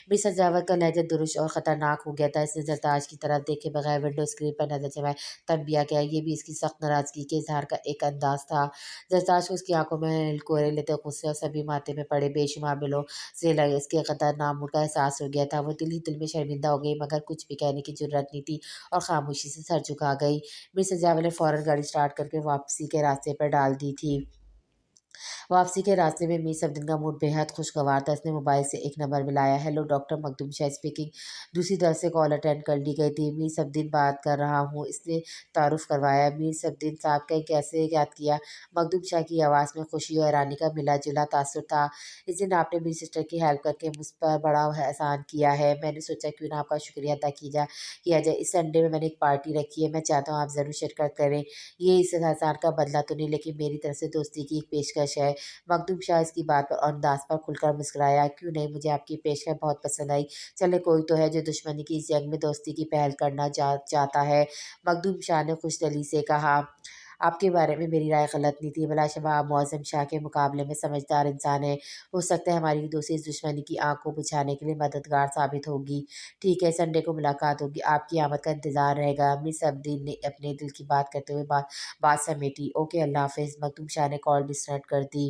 S1: میر سجاول کا لہجہ درشت اور خطرناک ہو گیا تھا۔ اس نے زرتاش کی طرف دیکھے بغیر ونڈو اسکرین پر نظر جمائے۔ تنبیہ کیا، یہ بھی اس کی سخت ناراضگی کے اظہار کا ایک انداز تھا۔ زرتاش کو اس کی آنکھوں میں ہلکورے لیتے غصے اور سبھی ماتھے میں پڑے بے شمار بلوں سے اس کے خطرناک موڈ کا احساس ہو گیا تھا۔ وہ دل ہی دل میں شرمندہ ہو گئی، مگر کچھ بھی کہنے کی جرأت نہیں تھی اور خاموشی سے سر جھکا گئی۔ میر سجاول نے فوراً گاڑی اسٹارٹ کر کے واپسی کے راستے پر ڈال دی تھی۔ واپسی کے راستے میں میر صفدر کا موڈ بے حد خوشگوار تھا۔ اس نے موبائل سے ایک نمبر ملایا۔ Hello, doctor Makhdoom Shah speaking. دوسری طرف سے کال اٹینڈ کر لی گئی تھی۔ میر صفدر بات کر رہا ہوں، اس نے تعارف کروایا۔ میر صفدر صاحب کہیں کیسے یاد کیا؟ مخدوم شاہ کی آواز میں خوشی اور حیرانی کا ملا جلا تاثر تھا۔ اس دن آپ نے میری سسٹر کی ہیلپ کر کے مجھ پر بڑا احسان کیا ہے، میں نے سوچا کیوں نہ آپ کا شکریہ ادا کیا جائے۔ اس سنڈے میں نے ایک پارٹی رکھی ہے، میں چاہتا ہوں آپ ضرور شرکت کریں۔ یہ اس احسان کا بدلہ تو نہیں، لیکن میری طرف سے دوستی کی ایک پیشکش ہے۔ مخدوم شاہ اس کی بات پر اور انداز پر کھل کر مسکرایا۔ کیوں نہیں، مجھے آپ کی پیشکش بہت پسند آئی۔ چلے، کوئی تو ہے جو دشمنی کی اس جنگ میں دوستی کی پہل کرنا چاہتا ہے۔ مخدوم شاہ نے خوش دلی سے کہا، آپ کے بارے میں میری رائے غلط نہیں تھی، بلا شبہ آپ معظم شاہ کے مقابلے میں سمجھدار انسان ہیں۔ ہو سکتا ہے ہماری دوستی اس دشمنی کی آگ کو بجھانے کے لیے مددگار ثابت ہوگی۔ ٹھیک ہے، سنڈے کو ملاقات ہوگی، آپ کی آمد کا انتظار رہے گا۔ میر صفدر نے اپنے دل کی بات کرتے ہوئے بات سمیٹی۔ اوکے، اللہ حافظ۔ مخدوم شاہ نے کال ڈسکنیکٹ کر دی۔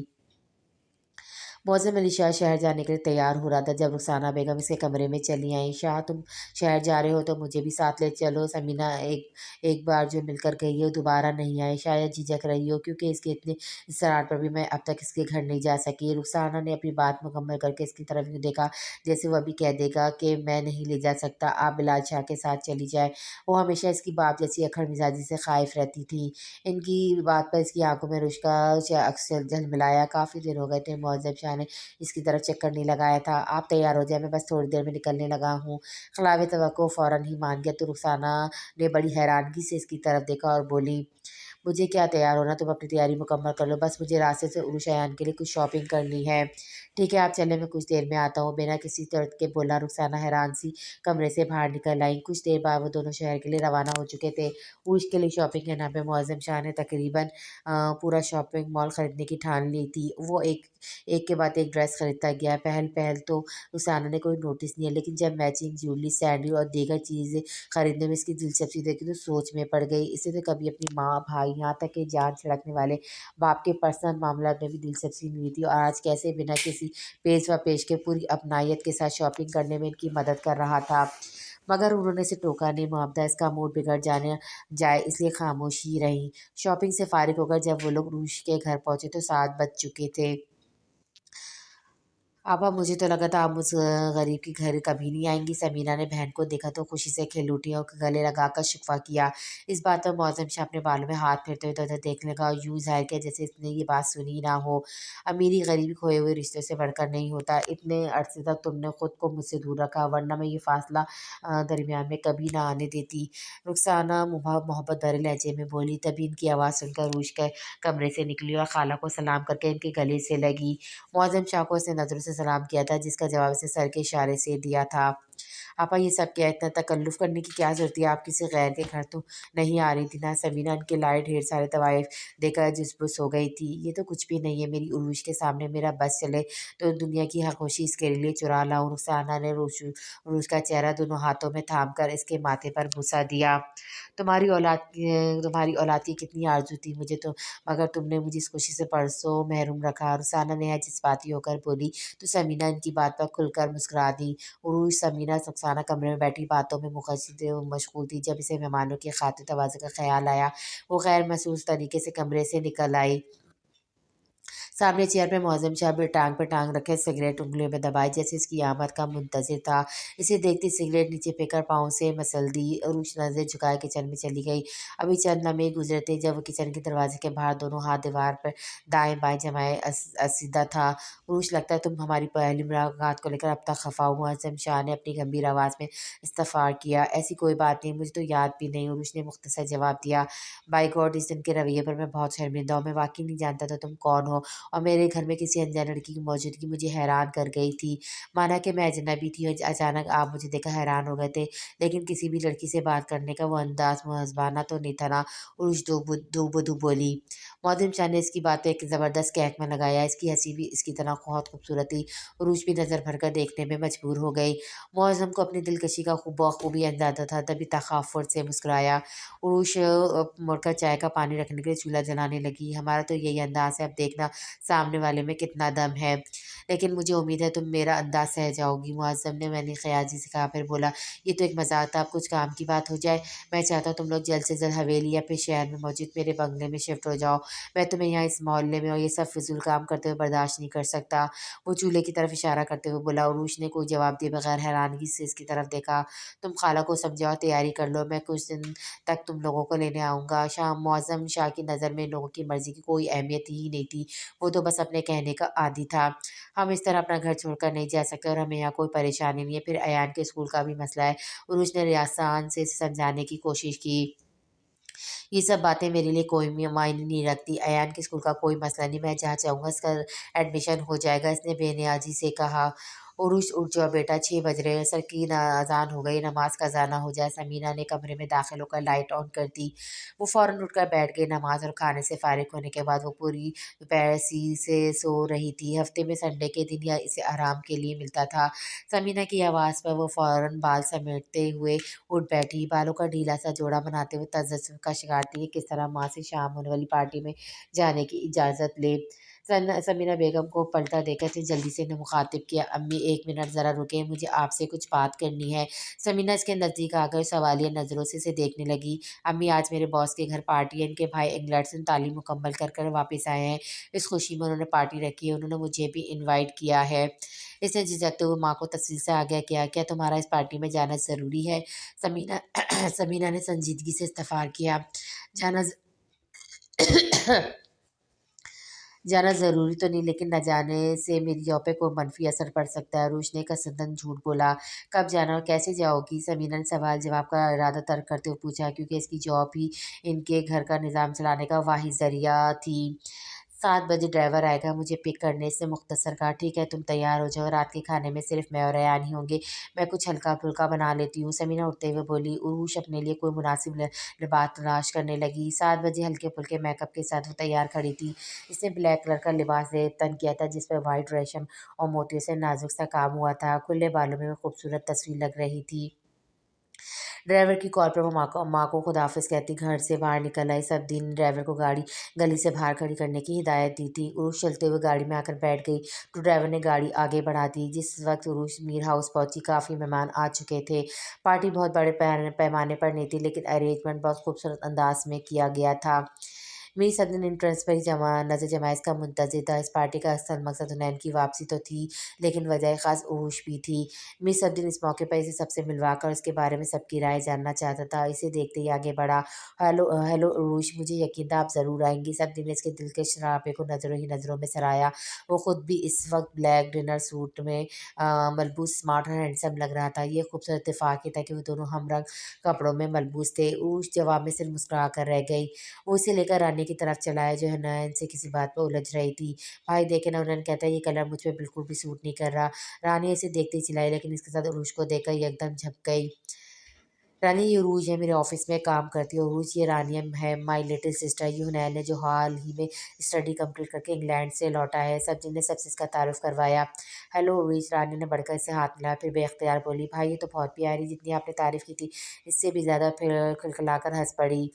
S1: معظم علی شاہ شہر جانے کے لیے تیار ہو رہا تھا جب رخسانہ بیگم اس کے کمرے میں چلی آئیں۔ شاہ، تم شہر جا رہے ہو تو مجھے بھی ساتھ لے چلو۔ سمینا ایک بار جو مل کر گئی ہے وہ دوبارہ نہیں آئے، شاید جھجک رہی ہو، کیونکہ اس کے اتنے اصرار پر بھی میں اب تک اس کے گھر نہیں جا سکی۔ رخسانہ نے اپنی بات مکمل کر کے اس کی طرف یوں دیکھا جیسے وہ ابھی کہہ دے گا کہ میں نہیں لے جا سکتا، آپ بلال شاہ کے ساتھ چلی جائیں۔ وہ ہمیشہ اس کی باپ جیسی اکھڑ مزاجی سے خائف رہتی تھی۔ ان کی بات پر اس کی آنکھوں میں رشک کا عکس جھلملایا۔ کافی دن ہو گئے تھے معظم شاہ نے اس کی طرف چکر نہیں لگایا تھا۔ آپ تیار ہو جائیں، میں بس تھوڑی دیر میں نکلنے لگا ہوں۔ خلاف توقع فوراً ہی مان گیا تو رخسانہ نے بڑی حیرانگی سے اس کی طرف دیکھا اور بولی، مجھے کیا تیار ہونا، تم اپنی تیاری مکمل کر لو، بس مجھے راستے سے عروش ایان کے لیے کچھ شاپنگ کرنی ہے۔ ٹھیک ہے آپ چلیں میں کچھ دیر میں آتا ہوں، بنا کسی طرح کے بولا رخسانہ حیران سی کمرے سے باہر نکل آئی۔ کچھ دیر بعد وہ دونوں شہر کے لیے روانہ ہو چکے تھے۔ عروج کے لیے شاپنگ کے نام پہ معظم شاہ نے تقریباً پورا شاپنگ مال خریدنے کی ٹھان لی تھی۔ وہ ایک کے بعد ایک ڈریس خریدتا گیا۔ پہل تو رخسانہ نے کوئی نوٹس نہیں ہے، لیکن جب میچنگ جیولری، سینڈل اور دیگر چیزیں خریدنے میں اس کی دلچسپی دیکھی تو سوچ میں پڑ گئی۔ اسے تو کبھی اپنی ماں، بھائی، یہاں تک کہ جان چھڑکنے والے باپ کے پرسنل معاملات میں بھی دلچسپی نہیں تھی، اور آج کیسے بنا کسی پیش و پیش کے پوری اپنائیت کے ساتھ شاپنگ کرنے میں ان کی مدد کر رہا تھا۔ مگر انہوں نے اسے ٹوکا نہیں، محمدہ اس کا موڈ بگڑ جائے اس لیے خاموش ہی رہیں۔ شاپنگ سے فارغ ہو کر جب وہ لوگ عروج کے گھر پہنچے تو 7 بج چکے تھے۔ آپا مجھے تو لگا تھا آپ اس غریب کے گھر کبھی نہیں آئیں گی۔ سمیرہ نے بہن کو دیکھا تو خوشی سے کھل اٹھی اور گلے لگا کر شکوہ کیا۔ اس بات پر معظم شاہ اپنے بالوں میں ہاتھ پھیرتے ہوئے ادھر دیکھنے لگا اور یوں ظاہر کیا جیسے اس نے یہ بات سنی نہ ہو۔ امیری غریبی کھوئے ہوئے رشتوں سے بڑھ کر نہیں ہوتا۔ اتنے عرصے تک تم نے خود کو مجھ سے دور رکھا، ورنہ میں یہ فاصلہ درمیان میں کبھی نہ آنے دیتی۔ رخسانہ محبت بھرے لہجے میں بولی، تبھی ان کی آواز سن کر عروج کے کمرے سے نکلی اور خالہ کو سلام کر کے ان کے گلے سے لگی۔ معظم شاہ کو اس نے نظروں سے سلام کیا تھا، جس کا جواب اسے سر کے اشارے سے دیا تھا۔ آپا یہ سب کیا، اتنا تکلف کرنے کی کیا ضرورت ہے؟ آپ کسی غیر کے گھر تو نہیں آ رہی تھی نا؟ سمیرہ ان کے لائے ڈھیر سارے طوائف دے کر جس ہو گئی تھی۔ یہ تو کچھ بھی نہیں ہے، میری عروج کے سامنے میرا بس چلے تو دنیا کی ہر خوشی اس کے لیے چرا لاؤں۔ رخسانہ نے عروج کا چہرہ دونوں ہاتھوں میں تھام کر اس کے ماتھے پر بوسہ دیا۔ تمہاری اولاد کی کتنی آرزو تھی مجھے تو، مگر تم نے مجھے اس خوشی سے پرسوں محروم رکھا۔ رخسانہ نہایت جذباتی ہو کر بولی تو سمیرہ ان کی بات پر کھل کر مسکرا دی۔ عروج سمیرہ رخسانہ کمرے میں بیٹھی باتوں میں مشغول تھی، جب اسے مہمانوں کی خاطر تواضع کا خیال آیا۔ وہ غیر محسوس طریقے سے کمرے سے نکل آئی۔ سامنے چیئر پہ معظم شاہ پہ ٹانگ رکھے سگریٹ انگلیوں میں دبائی جیسے اس کی آمد کا منتظر تھا۔ اسے دیکھتی سگریٹ نیچے پھینک کر پاؤں سے مسل دی۔ عروج نظریں جھکائے کچن میں چلی گئی۔ ابھی چند لمحے گزرے تھے جب وہ کچن کے دروازے کے باہر دونوں ہاتھ دیوار پر دائیں بائیں جمائے اسیدہ تھا۔ عروج لگتا ہے تم ہماری پہلی ملاقات کو لے کر اب تک خفا ہو؟ معظم شاہ نے اپنی گمبھیر آواز میں استفسار کیا۔ ایسی کوئی بات نہیں، مجھے تو یاد بھی نہیں، عروج نے مختصر جواب دیا۔ بائی گاڈ اس دن کے رویے پر میں بہت شرمندہ ہوں۔ میں واقعی نہیں جانتا تھا تم کون ہو، اور میرے گھر میں کسی انجان لڑکی کی موجودگی مجھے حیران کر گئی تھی۔ مانا کہ میں اجنبی تھی اور اچانک آپ مجھے دیکھ کر حیران ہو گئے تھے، لیکن کسی بھی لڑکی سے بات کرنے کا وہ انداز مہذبانہ تو نہیں تھا نا؟ عروج دو بدو بولی۔ معظم شاہ نے اس کی بات پہ ایک زبردست کہکمہ لگایا۔ اس کی ہنسی بھی اس کی طرح بہت خوبصورت تھی۔ عروج بھی نظر بھر کر دیکھنے میں مجبور ہو گئی۔ معظم کو اپنی دلکشی کا بخوبی اندازہ تھا، تبھی تخافت سے مسکرایا۔ عروج مڑ کر چائے کا پانی رکھنے کے لیے چولہا جلانے لگی۔ ہمارا تو یہی انداز ہے، اب دیکھنا سامنے والے میں کتنا دم ہے، لیکن مجھے امید ہے تم میرا انداز سہ جاؤ گی۔ معظم نے میں نے خیاجی سے کہا، پھر بولا یہ تو ایک مذاق تھا، اب کچھ کام کی بات ہو جائے۔ میں چاہتا ہوں تم لوگ جلد سے جلد حویلی یا پھر شہر میں موجود میرے بنگلے میں شفٹ ہو جاؤ۔ میں تمہیں یہاں اس محلے میں اور یہ سب فضول کام کرتے ہوئے برداشت نہیں کر سکتا۔ وہ چولہے کی طرف اشارہ کرتے ہوئے بولا۔ عروج نے کوئی جواب دیے بغیر حیرانگی سے اس کی طرف دیکھا۔ تم خالہ کو سمجھاؤ، تیاری کر لو، میں کچھ دن تک تم لوگوں کو لینے آؤں گا۔ معظم شاہ کی نظر میں ان لوگوں کی مرضی کی کوئی اہمیت ہی نہیں تھی، وہ تو بس اپنے کہنے کا عادی تھا۔ ہم اس طرح اپنا گھر چھوڑ کر نہیں جا سکتے اور ہمیں یہاں کوئی پریشانی نہیں ہے، پھر ایان کے اسکول کا بھی مسئلہ ہے۔ عروج نے ریاسان سے سمجھانے کی کوشش کی۔ یہ سب باتیں میرے لیے کوئی معنی نہیں رکھتی، ایان کے اسکول کا کوئی مسئلہ نہیں، میں جہاں چاہوں گا اس کا ایڈمیشن ہو جائے گا، اس نے بے نیازی سے کہا۔ عروج اٹھ جاؤ بیٹا، 6 بج رہے ہیں، عصر کی اذان ہو گئی، نماز کا اذان ہو جائے۔ سمیرہ نے کمرے میں داخل ہو کر لائٹ آن کر دی۔ وہ فوراً اٹھ کر بیٹھ گئی۔ نماز اور کھانے سے فارغ ہونے کے بعد وہ پوری دوپہر سے سو رہی تھی۔ ہفتے میں سنڈے کے دن یا اسے آرام کے لیے ملتا تھا۔ سمیرہ کی آواز پر وہ فوراً بال سمیٹتے ہوئے اٹھ بیٹھی، بالوں کا ڈھیلا سا جوڑا بناتے ہوئے تجسم کا شکار تھی کہ کس طرح ماں سے شام ہونے والی پارٹی میں جانے کی اجازت لے۔ سمیرہ بیگم کو پلٹا دے کر اسے جلدی سے نے مخاطب کیا، امی 1 منٹ ذرا رکیں، مجھے آپ سے کچھ بات کرنی ہے۔ سمیرہ اس کے نزدیک آ کر سوالیہ نظروں سے اسے دیکھنے لگی۔ امی آج میرے باس کے گھر پارٹی ہے، ان کے بھائی انگلینڈ سے تعلیم مکمل کر کر واپس آئے ہیں، اس خوشی میں انہوں نے پارٹی رکھی ہے، انہوں نے مجھے بھی انوائٹ کیا ہے۔ اس نے جھجکتے ہوئے ماں کو تفصیل سے آگاہ کیا، کیا تمہارا اس پارٹی میں جانا ضروری ہے؟ سمیرہ نے سنجیدگی سے استفسار کیا۔ جانا جانا ضروری تو نہیں، لیکن نہ جانے سے میری جاب پہ کوئی منفی اثر پڑ سکتا ہے۔ عروج نے کسدن جھوٹ بولا۔ کب جانا اور کیسے جاؤ گی؟ سمیرہ نے سوال جواب کا ارادہ ترک کرتے ہوئے پوچھا، کیونکہ اس کی جاب ہی ان کے گھر کا نظام چلانے کا واحد ذریعہ تھی۔ 7 बजे ड्राइवर आएगा मुझे पिक करने। से मुख्तसर कहा, ठीक है तुम तैयार हो जाओ, रात के खाने में सिर्फ मैं और रेयान ही होंगे, मैं कुछ हल्का फुल्का बना लेती हूँ। समीना उठते हुए बोली। उरूश अपने लिए कोई मुनासिब लिबास तलाश करने लगी। 7 बजे हल्के फुल्के मेकअप के साथ वो तैयार खड़ी थी। इसने ब्लैक कलर का लिबास तन किया था जिस पर वाइट रेशम और मोतियों से नाजुक सा काम हुआ था। खुले बालों में वो खूबसूरत तस्वीर लग रही थी। ड्राइवर की कॉल पर वो माँ को खुदाफिज कहती घर से बाहर निकल आई। सब दिन ड्राइवर को गाड़ी गली से बाहर खड़ी करने की हिदायत दी थी। उरुष चलते हुए गाड़ी में आकर बैठ गई तो ड्राइवर ने गाड़ी आगे बढ़ा दी। जिस वक्त उरुष मीर हाउस पहुंची काफ़ी मेहमान आ चुके थे। पार्टी बहुत बड़े पैमाने पर नहीं थी लेकिन अरेंजमेंट बहुत खूबसूरत अंदाज में किया गया था। मेरी सदन इंट्रेंस पर ही नजर जमाए इसका मुंतजिर था। इस पार्टी का असल मकसद हुनैन की वापसी तो थी लेकिन वजह ख़ास उरूश भी थी। मिस सद्दीन इस मौके पर इसे सबसे मिलवाकर उसके बारे में सबकी राय जानना चाहता था। इसे देखते ही आगे बढ़ा। हेलो हेलो उरूश, मुझे यकीन था आप ज़रूर आएंगी। सद्दीन ने इसके दिल के शराबे को नज़रों ही नज़रों में सराया। वो खुद भी इस वक्त ब्लैक डिनर सूट में मलबूस स्मार्ट और हैंडसम लग रहा था। ये खूबसूरत इत्तेफाक ही था कि वो दोनों हम रंग कपड़ों में मलबूस थे। उरूश जवाब में सिर्फ मुस्कुरा कर रह गई। वो उसे लेकर रानी की तरफ चला है जो हुनैन से किसी बात पर उलझ रही थी। भाई देखे ना, हुनैन कहता है ये कलर मुझ पे बिल्कुल भी सूट नहीं कर रहा। रानी इसे देखते ही चिल्लाई लेकिन इसके साथ उरूज को देखकर ये एकदम झप गई। रानी, ये उरूज है, मेरे ऑफिस में काम करती है। उरूज, ये रानी है माय लिटिल सिस्टर। ये हुनैन है जो हाल ही में स्टडी कंप्लीट करके इंग्लैंड से लौटा है। सचिन ने सबसे इसका तारुफ करवाया। हेलो उरूज, रानी ने बढ़कर इसे हाथ मिलाया फिर बेख्तियार बोली, भाई ये तो बहुत प्यारी, जितनी आपने तारीफ की थी इससे भी ज़्यादा। फिर खिलखिलाकर हंस पड़ी।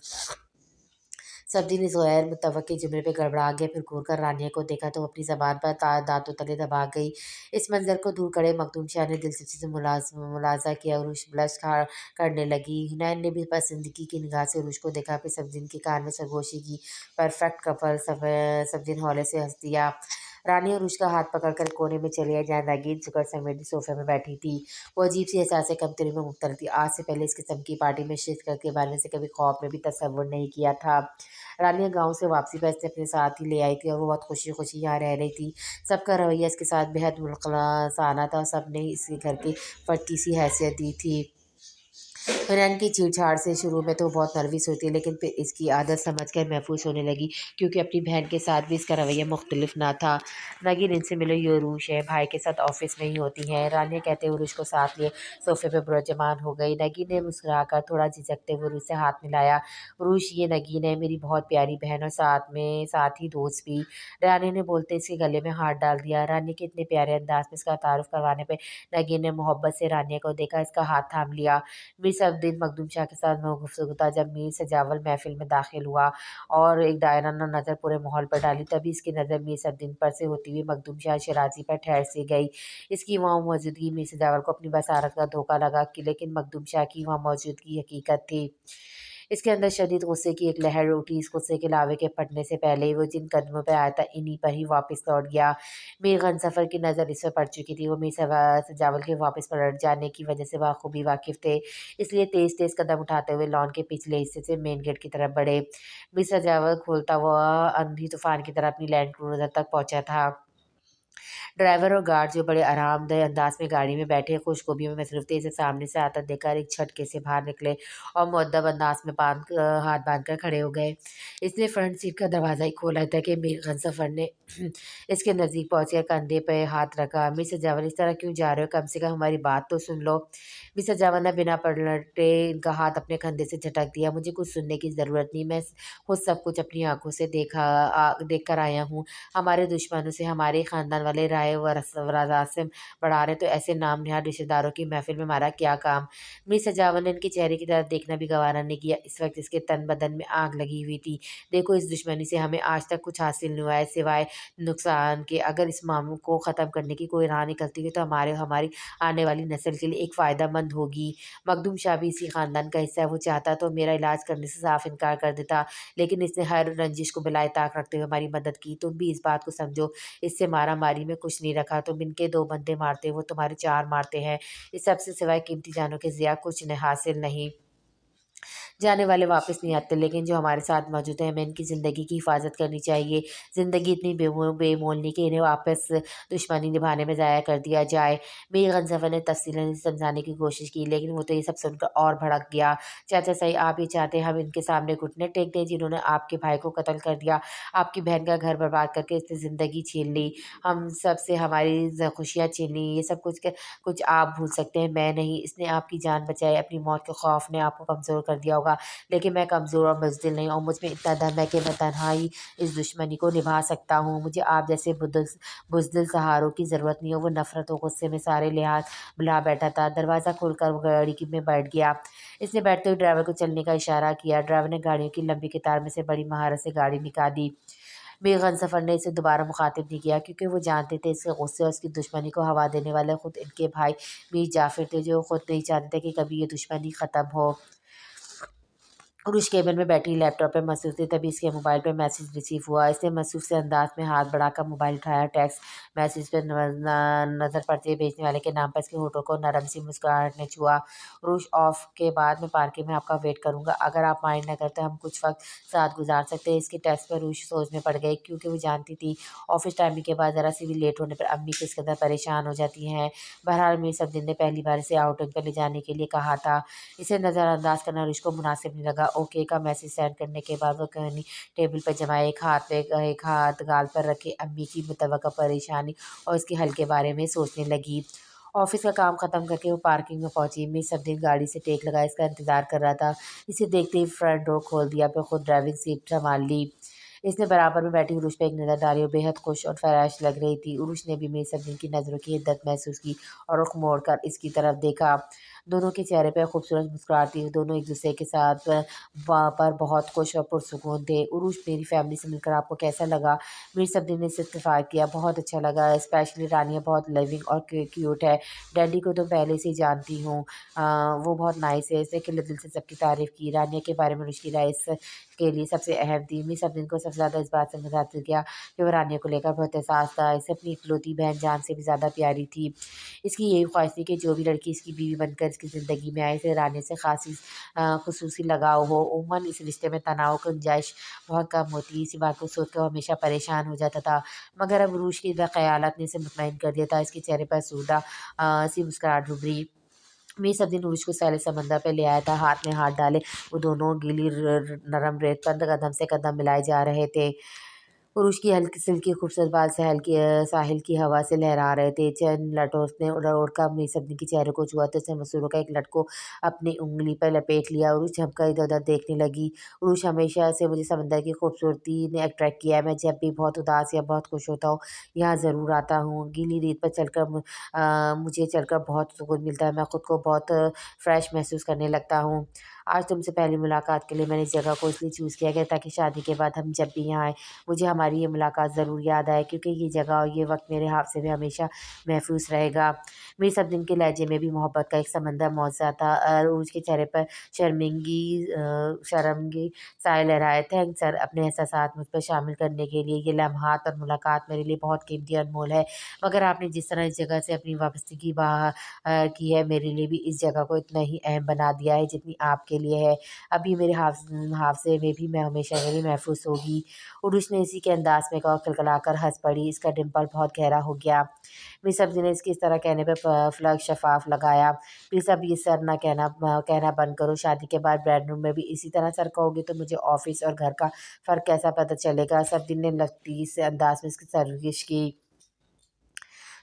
S1: सब्ज़ी इस गैर मुतवक्की जुमले पे गड़बड़ा गया। फिर घूर कर रानिया को देखा तो वो अपनी ज़बान पर दाँतों तले दबा गई। इस मंज़र को दूर खड़े मखदूम शाह ने दिलचस्पी से मुलाज़ा किया। उरुश ब्लश करने लगी। हुनैन ने भी पसंदगी की निगाह से उरुश को देखा फिर सब्ज़िन के कान में सरगोशी की। Perfect couple. सब्ज़िन हौले से हंस दिया। रानी और उसका हाथ पकड़कर कोने में चली आई जहाँ नगीन सुकर समेत सोफे में बैठी थी। वो अजीब सी एहसास कमतरी में मुब्तला थी। आज से पहले इस किस्म की पार्टी में शिरकत के बारे में से कभी ख्वाब में भी तसव्वुर नहीं किया था। रानिया गाँव से वापसी पर इसे अपने साथ ही ले आई थी और वो बहुत खुशी खुशी यहाँ रह रही थी। सबका रवैया इसके साथ बेहद मुल्कसाना था। सब ने इसके घर की फटकी सी हैसियत दी थी। हिरन की छेड़छाड़ से शुरू में तो बहुत नर्वस हुई थी लेकिन फिर इसकी आदत समझकर महफूज होने लगी क्योंकि अपनी बहन के साथ भी इसका रवैया मुख्तलिफ ना था। नगीन, इनसे मिलो, ये उरूश है, भाई के साथ ऑफिस में ही होती हैं। रानिया कहते हुए उरूश को साथ लिए सोफे पर बुरजमान हो गई। नगीन ने मुस्कुराकर थोड़ा झिझकते हुए उरूश से हाथ मिलाया। उरूश, ये नगीन है, मेरी बहुत प्यारी बहन और साथ ही दोस्त भी। रानी ने बोलते इसके गले में हाथ डाल दिया। रानी के इतने प्यारे अंदाज में इसका तारुफ करवाने पर नगीन ने मोहब्बत से रानिया को देखा, इसका हाथ थाम लिया। मीर सफदीन मखदूम शाह के साथ गुफ्तगू था जब मीर सजावल महफिल में दाखिल हुआ और एक दायराना नज़र पूरे माहौल पर डाली। तभी इसकी नज़र मीर सफदीन पर से होती हुई मखदूम शाह शराजी पर ठहर सी गई। इसकी वहाँ मौजूदगी मीर सजावल को अपनी बसारत का धोखा लगा कि लेकिन मखदूम शाह की वहाँ मौजूदगी हकीकत थी। इसके अंदर शदीद गुस्से की एक लहर उठी। इस गुस्से के लावे के फटने से पहले ही वो जिन कदमों पर आया था इन्हीं पर ही वापस लौट गया। मीर गनसफर की नज़र इस पर पड़ चुकी थी। वो मीर सजावल के वापस पलट जाने की वजह से बखूबी वाकिफ थे, इसलिए तेज तेज कदम उठाते हुए लॉन के पिछले हिस्से से मेन गेट की तरफ बढ़े। मीर सजावल खोलता हुआ अंधी तूफान की तरह अपनी लैंड क्रूजर तक पहुंचा था। ड्राइवर और गार्ड जो बड़े आरामदेह अंदाज में गाड़ी में बैठे खुशखूबी में मसरूफ थे इसे सामने से आता देखकर एक झटके से बाहर निकले और मुअद्दब अंदाज में हाथ बांध कर खड़े हो गए। इसने फ्रंट सीट का दरवाज़ा ही खोला था कि मीर गनसफर ने इसके नज़दीक पहुंचकर कंधे पे हाथ रखा। मिस सजावल, इस तरह क्यों जा रहे हो, कम से कम हमारी बात तो सुन लो। मिस सजावल ने बिना पलटे इनका हाथ अपने कंधे से झटक दिया। मुझे कुछ सुनने की ज़रूरत नहीं, मैं खुद सब कुछ अपनी आंखों से देख कर आया हूँ। हमारे दुश्मनों से हमारे ख़ानदान वाले राय व रसासिम बढ़ा रहे तो ऐसे नाम निहार रिश्तेदारों की महफिल में हमारा क्या काम। मीर सजावल ने इनके चेहरे की तरफ देखना भी गवारा नहीं किया। इस वक्त इसके तन बदन में आग लगी हुई थी। देखो, इस दुश्मनी से हमें आज तक कुछ हासिल नहीं हुआ है सिवाय नुकसान के। अगर इस मामले को ख़त्म करने की कोई राह निकलती हुई तो हमारी आने वाली नस्ल के लिए एक फ़ायदेमंद होगी। मखदूम शाह भी इसी ख़ानदान का हिस्सा है। वो चाहता तो मेरा इलाज करने से साफ इनकार कर देता लेकिन इसने हर रंजिश को बिलाए ताक रखते हुए हमारी मदद की। तुम भी इस बात को समझो, इससे मारा मारी में कुछ नहीं रखा। तुम इनके 2 बंदे मारते हो, वो तुम्हारे 4 मारते हैं। इस सब से सिवाय कीमती जानों के ज़िया कुछ न हासिल नहीं। जाने वाले वापस नहीं आते, लेकिन जो हमारे साथ मौजूद हैं हमें इनकी ज़िंदगी की हिफाजत करनी चाहिए। ज़िंदगी इतनी बेमोल नहीं कि इन्हें वापस दुश्मनी निभाने में ज़ाया कर दिया जाए। मीर गंज़ाफ़र ने तफ़सीलन समझाने की कोशिश की, लेकिन वो तो ये सब सुनकर और भड़क गया। चाचा सही आप ये चाहते हैं हम इनके सामने घुटने टेक दें जिन्होंने आपके भाई को कत्ल कर दिया, आपकी बहन का घर बर्बाद करके इसने ज़िंदगी छीन ली, हम सब से हमारी खुशियाँ छीन ली, ये सब कुछ आप भूल सकते हैं, मैं नहीं। इसने आपकी जान बचाई, अपनी मौत के खौफ ने आपको कमज़ोर कर दिया होगा, लेकिन मैं कमज़ोर और बुज़दिल नहीं, और मुझ में इतना दम है कि मैं तन्हा ही इस दुश्मनी को निभा सकता हूँ। मुझे आप जैसे बुज़दिल सहारों की ज़रूरत नहीं है। वो नफ़रत और गुस्से में सारे लिहाज़ भुला बैठा था। दरवाज़ा खोलकर वो गाड़ी में बैठ गया। इसने बैठते हुए ड्राइवर को चलने का इशारा किया। ड्राइवर ने गाड़ियों की लंबी कतार में से बड़ी महारत से गाड़ी निकाली। बेगम सफ़र ने इसे दोबारा मुखातिब नहीं किया, क्योंकि वो जानते थे इसके गुस्से और उसकी दुश्मनी को हवा देने वाले खुद इनके भाई मीर जाफ़र थे, जो खुद नहीं चाहते थे कि कभी ये दुश्मनी ख़त्म हो। उरुश केबिन में बैठी लैपटॉप पे मसरूफ़ थी, तभी इसके मोबाइल पे मैसेज रिसीव हुआ। इसने मसरूफ़ से अंदाज में हाथ बढ़ाकर मोबाइल उठाया। टेक्स्ट मैसेज पे नज़र पड़ते ही भेजने वाले के नाम पर इसके होठों को नरम सी मुस्कुराहट ने छुआ। उरुश ऑफ के बाद मैं पार्किंग में आपका वेट करूँगा, अगर आप माइंड न करते हम कुछ वक्त साथ गुजार सकते हैं। इसके टेक्स्ट पर उरुश सोच में पड़ गई, क्योंकि वो जानती थी ऑफिस टाइमिंग के बाद ज़रा सी भी लेट होने पर अम्मी किस कदर परेशान हो जाती हैं। बहरहाल मीर सफदीन ने पहली बार इसे आउटिंग पर ले जाने के लिए कहा था। इसे नज़रअंदाज करना रुश को मुनासिब नहीं लगा। ओके का मैसेज सेंड करने के बाद वो कहानी टेबल पर जमाए, एक हाथ गाल पर रखे अम्मी की मुतवक्का परेशानी और इसके हल के बारे में सोचने लगी। ऑफिस का काम ख़त्म करके वो पार्किंग में पहुंची। मिस सब दिन गाड़ी से टेक लगा इसका इंतज़ार कर रहा था। इसे देखते ही फ्रंट डोर खोल दिया, फिर खुद ड्राइविंग सीट संभाल ली। इसने बराबर में बैठी उरुश पे एक नज़र डाली और बेहद खुश और फराश लग रही थी। उरुश ने भी मेरी सब्ज़ी की नज़रों की हिद्दत महसूस की और रुख मोड़कर इसकी तरफ देखा। दोनों के चेहरे पर खूबसूरत मुस्कुराहट थी। दोनों एक दूसरे के साथ पर बहुत खुश और पुरसुकून थे। उरुश मेरी फैमिली से मिलकर आपको कैसा लगा? मेरी सब्ज़ी ने इसे इत्तेफ़ाक किया, बहुत अच्छा लगा, स्पेशली रानिया बहुत लविंग और क्यूट है। डैडी को तो पहले से ही जानती हूँ, वो बहुत नाइस है। इसने खिले दिल से सबकी तारीफ़ की। रानिया के बारे में उरुश की राय के लिए सबसे अहम थी। मिस सब्ज़ी को सबसे ज़्यादा इस बात से मुतासिर किया कि वो रानिया को लेकर बहुत एहसास था। इसे अपनी इकलौती बहन जान से भी ज़्यादा प्यारी थी। इसकी यही ख्वाहिश थी कि जो भी लड़की इसकी बीवी बनकर इसकी ज़िंदगी में आए, इसे रानी से ख़ासी ख़ुसूसी लगाव हो। उमूमन इस रिश्ते में तनाव की गुंजाइश बहुत कम होती है। इसी बात को सोच कर वो हमेशा परेशान हो जाता था, मगर अब रूश की ख़यालात ने इसे मुतमईन कर दिया था। इसके चेहरे पर आसूदा सी मुस्कुराहट उभरी। मैं सब दिन उरुश को सैले समंदर पे ले आया था। हाथ में हाथ डाले वो दोनों गीली नरम रेत पर कदम से कदम मिलाए जा रहे थे। पुरुष की हल्की सिल्की खूबसूरत बाल साहिल की हवा से लहरा रहे थे। चंद लटों ने उड़-उड़ अपनी सब्ज़ी के चेहरे को छुआ तो उसने मसूरों का एक लट को अपनी उँगली पर लपेट लिया। उरुश झपकर इधर-उधर देखने लगी। उरुश हमेशा से मुझे समंदर की खूबसूरती ने अट्रैक्ट किया है। मैं जब भी बहुत उदास या बहुत खुश होता हूँ, यहाँ ज़रूर आता हूँ। गीली रेत पर मुझे चलकर बहुत सुकून मिलता है। मैं खुद को बहुत फ्रेश महसूस करने लगता हूँ। आज तुमसे पहली मुलाकात के लिए मैंने इस जगह को इसलिए चूज़ किया गया ताकि शादी के बाद हम जब भी यहाँ आएँ, मुझे हमारी ये मुलाकात ज़रूर याद आए, क्योंकि ये जगह और ये वक्त मेरे हाथ से भी हमेशा महफूज रहेगा। मेरे सब दिन के लहजे में भी मोहब्बत का एक समंदर मौजूद था और उसके चेहरे पर शर्मगी साए लहराए। थैंक्स सर, अपने एहसासात मुझ पर शामिल करने के लिए। ये लम्हात और मुलाकात मेरे लिए बहुत कीमती और अनमोल है, मगर आपने जिस तरह इस जगह से अपनी वापसी की है, मेरे लिए भी इस जगह को इतना ही अहम बना दिया है जितनी आपके लिए है। अभी मेरे हादसे में भी मैं हमेशा के लिए महफूज होगी। उरुश ने इसी के अंदाज में कहा, खिलखिलाकर हंस पड़ी। इसका डिम्पल बहुत गहरा हो गया। मिस सब्जी ने इसकी इस तरह कहने पर फ्लग शफाफ लगाया। प्लीज़ अब ये सर ना कहना बंद करो। शादी के बाद बेडरूम में भी इसी तरह सर कहोगे तो मुझे ऑफिस और घर का फ़र्क कैसा पता चलेगा? सब्जी ने लतीफ़ से अंदाज में इसकी सर्विश की।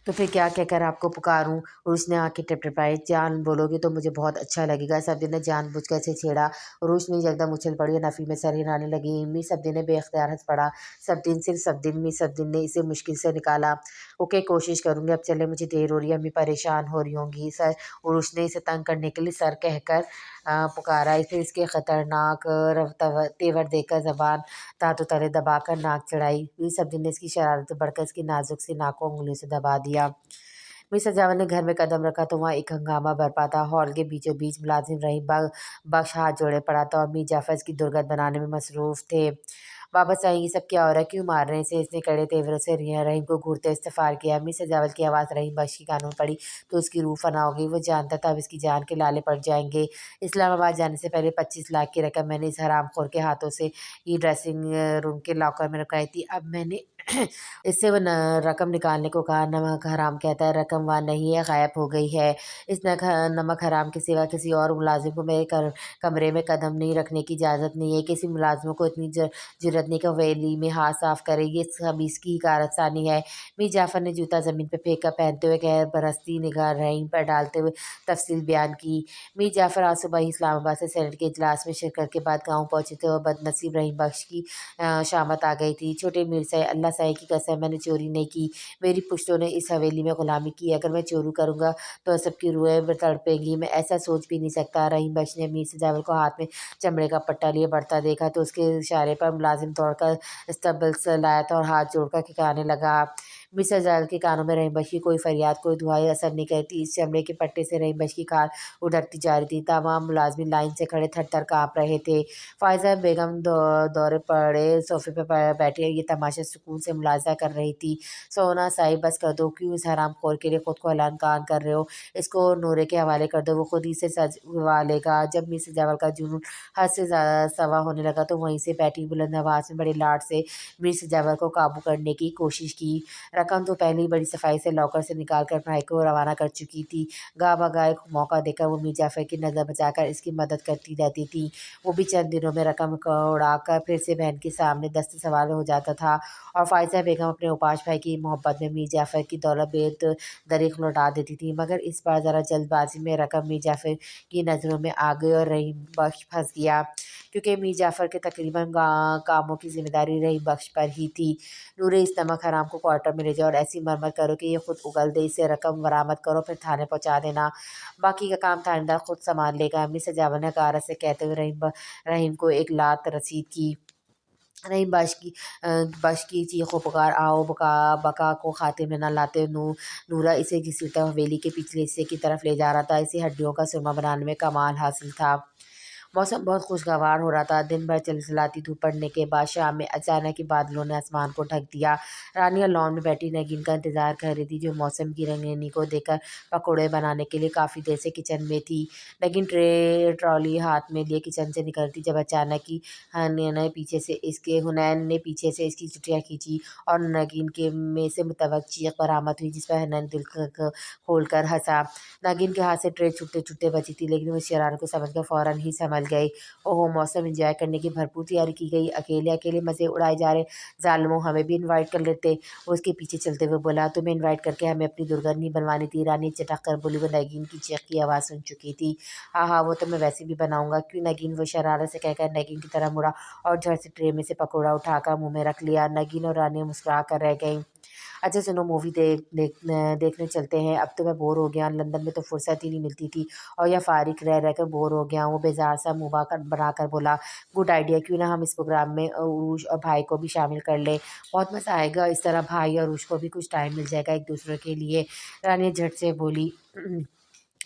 S1: तो फिर क्या कहकर आपको पुकारूँ? और उसने आँखें टिपटिपाई। जान बोलोगे तो मुझे बहुत अच्छा लगेगा। सब्ज़ी ने जानबूझकर इसे छेड़ा और उसने यकदम उछल पड़ी और नफ़ी में सर हिलाने लगी। मिस सब्ज़ी ने बेख्तियार हँस पड़ा। सब्ज़ी सिर्फ सब्ज़ी मिस सब्ज़ी ने इसे मुश्किल से निकाला। ओके, कोशिश करूँगी, अब चले, मुझे देर हो रही है, अम्मी परेशान हो रही होंगी सर। और उसने इसे तंग करने के लिए सर कहकर पुकारा। इसे इसके ख़तरनाक तेवर देखकर ज़बान दाँतों तले दबाकर नाक चढ़ाई। मिस सब्ज़ी ने इसकी शरारत से बढ़कर इसकी नाजुक सी नाक को उँगलियों से दबा दिया। मिस सजावट ने घर में कदम रखा तो वहाँ एक हंगामा बरपा था। हॉल के बीचों बीच मुलाजिम रहीम बख्श हाथ जोड़े पड़ा था और मीर जाफ़र इसकी दुर्गत बनाने में मसरूफ़ थे। वापस आई, ये सब क्या हो रहा है, क्यों मार रहे हैं इसे? इसने कड़े तेवरों से रहीम को घूरते इस्तफार किया। मिस सजावल की आवाज़ रहीम बख्श की कानों में पड़ी तो उसकी रूह फना हो गई। वो जानता था अब इसकी जान के लाले पड़ जाएंगे। इस्लामाबाद जाने से पहले 25 लाख की रकम मैंने इस हरामखोर के हाथों से ही ड्रेसिंग रूम के लॉकर में रखाई थी। अब मैंने इससे वो रकम निकालने को कहा। नमक हराम कहता है रकम वहाँ नहीं है, गायब हो गई है। इस नमक हराम के सिवा किसी और मुलाजिम को मेरे कमरे में कदम नहीं रखने की इजाज़त नहीं है। किसी मुलाजिम को इतनी जुर्रत नहीं कि हवेली में हाथ साफ करे। ये खबीस की कारस्तानी है। मीर जाफर ने जूता ज़मीन पर फेंका, पहनते हुए गैर बरसती निगाह रहीम पर डालते हुए तफसील बयान की। मीर जाफर आज सुबह ही इस्लामाबाद से सेनेट के इजलास में शिरकत के बाद गाँव पहुँचे थे और बदनसीब रहीम बख्श की शामत आ गई थी। छोटे मीर से अल्लाह साईं की कसम, मैंने चोरी नहीं की। मेरी पुश्तों ने इस हवेली में ग़ुलामी की। अगर मैं चोरी करूँगा तो सबकी रूहें तड़पेंगी। मैं ऐसा सोच भी नहीं सकता। रहीम बख्श ने मीर सजावल को हाथ में चमड़े का पट्टा लिए बढ़ता देखा तो उसके इशारे पर मुलाजिम दौड़कर इस्तबल से लाया था और हाथ जोड़कर खिकाने लगा। मीर सजावल के कानों में रहीम बख्श की कोई फरियाद, कोई दुआएं असर नहीं करती। इस चमड़े के पट्टे से रहीम बख्श की खाल उधड़ती जा रही थी। तमाम मुलाजिम लाइन से खड़े थर-थर काँप रहे थे। फ़ाइज़ा बेगम दौरे पड़े सोफ़े पे बैठी ये तमाशा सुकून से मुलाहिज़ा कर रही थी। सोना साहिब बस कर दो, क्यों इस हरामखोर के लिए खुद को हलाल कर रहे हो? इसको नूरे के हवाले कर दो, वो खुद ही से सजवा लेगा। जब मिस जवल का जुनून हद से ज़्यादा सवा होने लगा तो वहीं से बैठी बुलंद आवाज़ में बड़ी लाड से मिस जवल को काबू करने की कोशिश की। रकम तो पहले ही बड़ी सफाई से लॉकर से निकाल कर भाई को रवाना कर चुकी थी। गा एक मौका देकर वो मीर जाफ़र की नज़र बचाकर इसकी मदद करती रहती थी। वो भी चंद दिनों में रकम को उड़ाकर फिर से बहन के सामने दस्त सवार हो जाता था और फ़ाइज़ा बेगम अपने उपाश भाई की मोहब्बत में मीर जाफ़र की दौलत बेदरीक लौटा देती थी। मगर इस बार ज़रा जल्दबाजी में रकम मीर जाफ़र की नज़रों में आ गई और रहीम बख्श फंस गया, क्योंकि मीर जाफ़र के तकरीबन कामों की जिम्मेदारी रहीम बख्श पर ही थी। नूरे, इस नमक हराम को क्वार्टर में ले जाओ और ऐसी मरमत करो कि ये खुद उगल दे। इसे रकम बरामद करो, फिर थाने पहुँचा देना। बाकी का काम थानेदार खुद संभाल लेगा। मिस सजावल ने गारा से कहते हुए रहीम को एक लात रसीद की। रहीम बख्श की चीखों पुकार आओ बका बका को खाते में न लाते। नूरा इसे घसीटता हवेली के पिछले हिस्से की तरफ ले जा रहा था। इसे हड्डियों का सुरमा बनाने में कमाल हासिल था। मौसम बहुत खुशगवार हो रहा था। दिन भर चिलचिलाती धूप पड़ने के बाद शाम में अचानक ही बादलों ने आसमान को ढक दिया। रानिया लॉन में बैठी नगीन का इंतजार कर रही थी, जो मौसम की रंगीनी को देखकर पकौड़े बनाने के लिए काफ़ी देर से किचन में थी। नगीन ट्रॉली हाथ में लिए किचन से निकलती जब अचानक ही हुनैन ने पीछे से इसकी चुटिया खींची और नगीन के में से मुतवक चीख बरामद हुई, जिस पर हुनैन दिल खोल कर हंसा। नागिन के हाथ से ट्रे छुट्टे छुट्टे बची थी, लेकिन वो शरारत को समझकर फ़ौरन ही संभल गई। ओहो, मौसम एंजॉय करने की भरपूर तैयारी की गई। अकेले अकेले मज़े उड़ाए जा रहे। ज़ालिमों, हमें भी इनवाइट कर लेते। वो उसके पीछे चलते हुए बोला। तुम्हें इनवाइट करके हमें अपनी दुर्गंध नहीं बनवानी थी? रानी चटक कर बोली। वो नगीन की चीख की आवाज़ सुन चुकी थी। हाँ हाँ, वो तो मैं वैसे भी बनाऊंगा। क्यों नगीन? वो शरारत से कहकर नगीन की तरफ मुड़ा और झट से ट्रे में से पकौड़ा उठाकर मुंह में रख लिया। नगीन और रानी मुस्कुरा कर रह गईं। अच्छा सुनो, मूवी देखने चलते हैं। अब तो मैं बोर हो गया। लंदन में तो फुर्सत ही नहीं मिलती थी और या फारिग रह रह कर बोर हो गया हूँ। बेजार सा मुँह बनाकर बोला। गुड आइडिया, क्यों ना हम इस प्रोग्राम में उरूज और भाई को भी शामिल कर लें। बहुत मज़ा आएगा। इस तरह भाई और उरूज को भी कुछ टाइम मिल जाएगा एक दूसरे के लिए। रानी झट से बोली।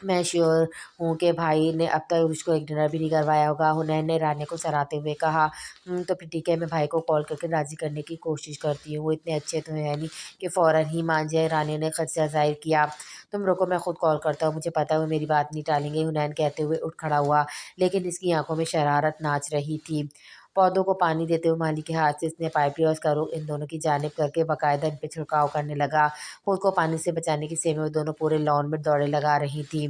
S1: मैं श्योर हूँ कि भाई ने अब तक उसको एक डिनर भी नहीं करवाया होगा। हुनैन ने रानी को सराहते हुए कहा। तो फिर ठीक है, मैं भाई को कॉल करके राज़ी करने की कोशिश करती हूँ। वो इतने अच्छे तो हैं नहीं कि फ़ौरन ही मान जाए। रानी ने खदशा ज़ाहिर किया। तुम रुको, मैं खुद कॉल करता हूँ। मुझे पता है वो मेरी बात नहीं टालेंगे। हुनैन कहते हुए उठ खड़ा हुआ, लेकिन इसकी आंखों में शरारत नाच रही थी। पौधों को पानी देते हुए माली के हाथ से इसने पाइप लिया और उसका रुख इन दोनों की जानिब करके बाकायदा इन पे छिड़काव करने लगा। खुद को पानी से बचाने की सेव में वो दोनों पूरे लॉन में दौड़े लगा रही थी।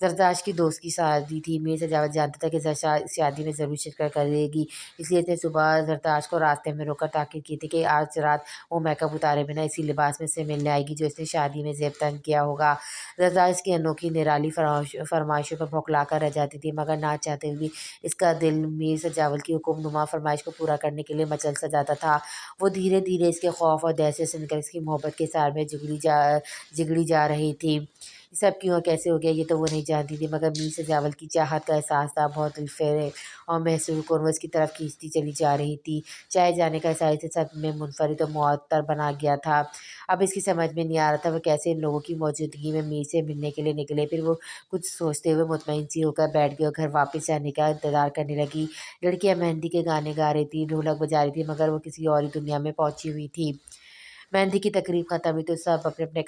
S1: ज़रदाश्त की दोस्त की शादी थी। मीर सजावत जानता था कि ज़रदा इस शादी में ज़रूर शिरकत करेगी, इसलिए इसने सुबह ज़रदाश्त को रास्ते में रोककर ताकीद की थी कि आज रात वो मेकअप उतारे बिना इसी लिबास में से मिलने आएगी जो इसने शादी में ज़ेब तंग किया होगा। ज़रदाश्त की अनोखी निराली फरमाइशों पर बौखला कर रह जाती थी, मगर ना चाहते हुए भी इसका दिल मीर सजावल की हुक्मनुमा फरमाइश को पूरा करने के लिए मचल सा जाता था। वो धीरे धीरे इसके खौफ और दहशत से निकल इसकी मोहब्बत के सार में जिगड़ी जा रही थी। सब क्यों और कैसे ہو گیا یہ تو وہ نہیں جانتی تھی، مگر میر سجاول کی چاہت کا احساس تھا، بہت دلفریب اور محسوس کن وہ اس کی طرف کھینچتی چلی جا رہی تھی۔ چائے جانے کا احساس اسے سب میں منفرد اور معطر بنا گیا تھا۔ اب اس کی سمجھ میں نہیں آ رہا تھا وہ کیسے ان لوگوں کی موجودگی میں میر سے ملنے کے لیے نکلے۔ پھر وہ کچھ سوچتے ہوئے مطمئن سی ہو کر بیٹھ گئی اور گھر واپس جانے کا انتظار کرنے لگی۔ لڑکیاں مہندی کے گانے گا رہی تھیں، ڈھولک بجا رہی تھیں، مگر وہ کسی اور ہی دنیا میں پہنچی ہوئی تھی۔ مہندی کی تقریب ختم ہوئی تو سب اپنے اپنے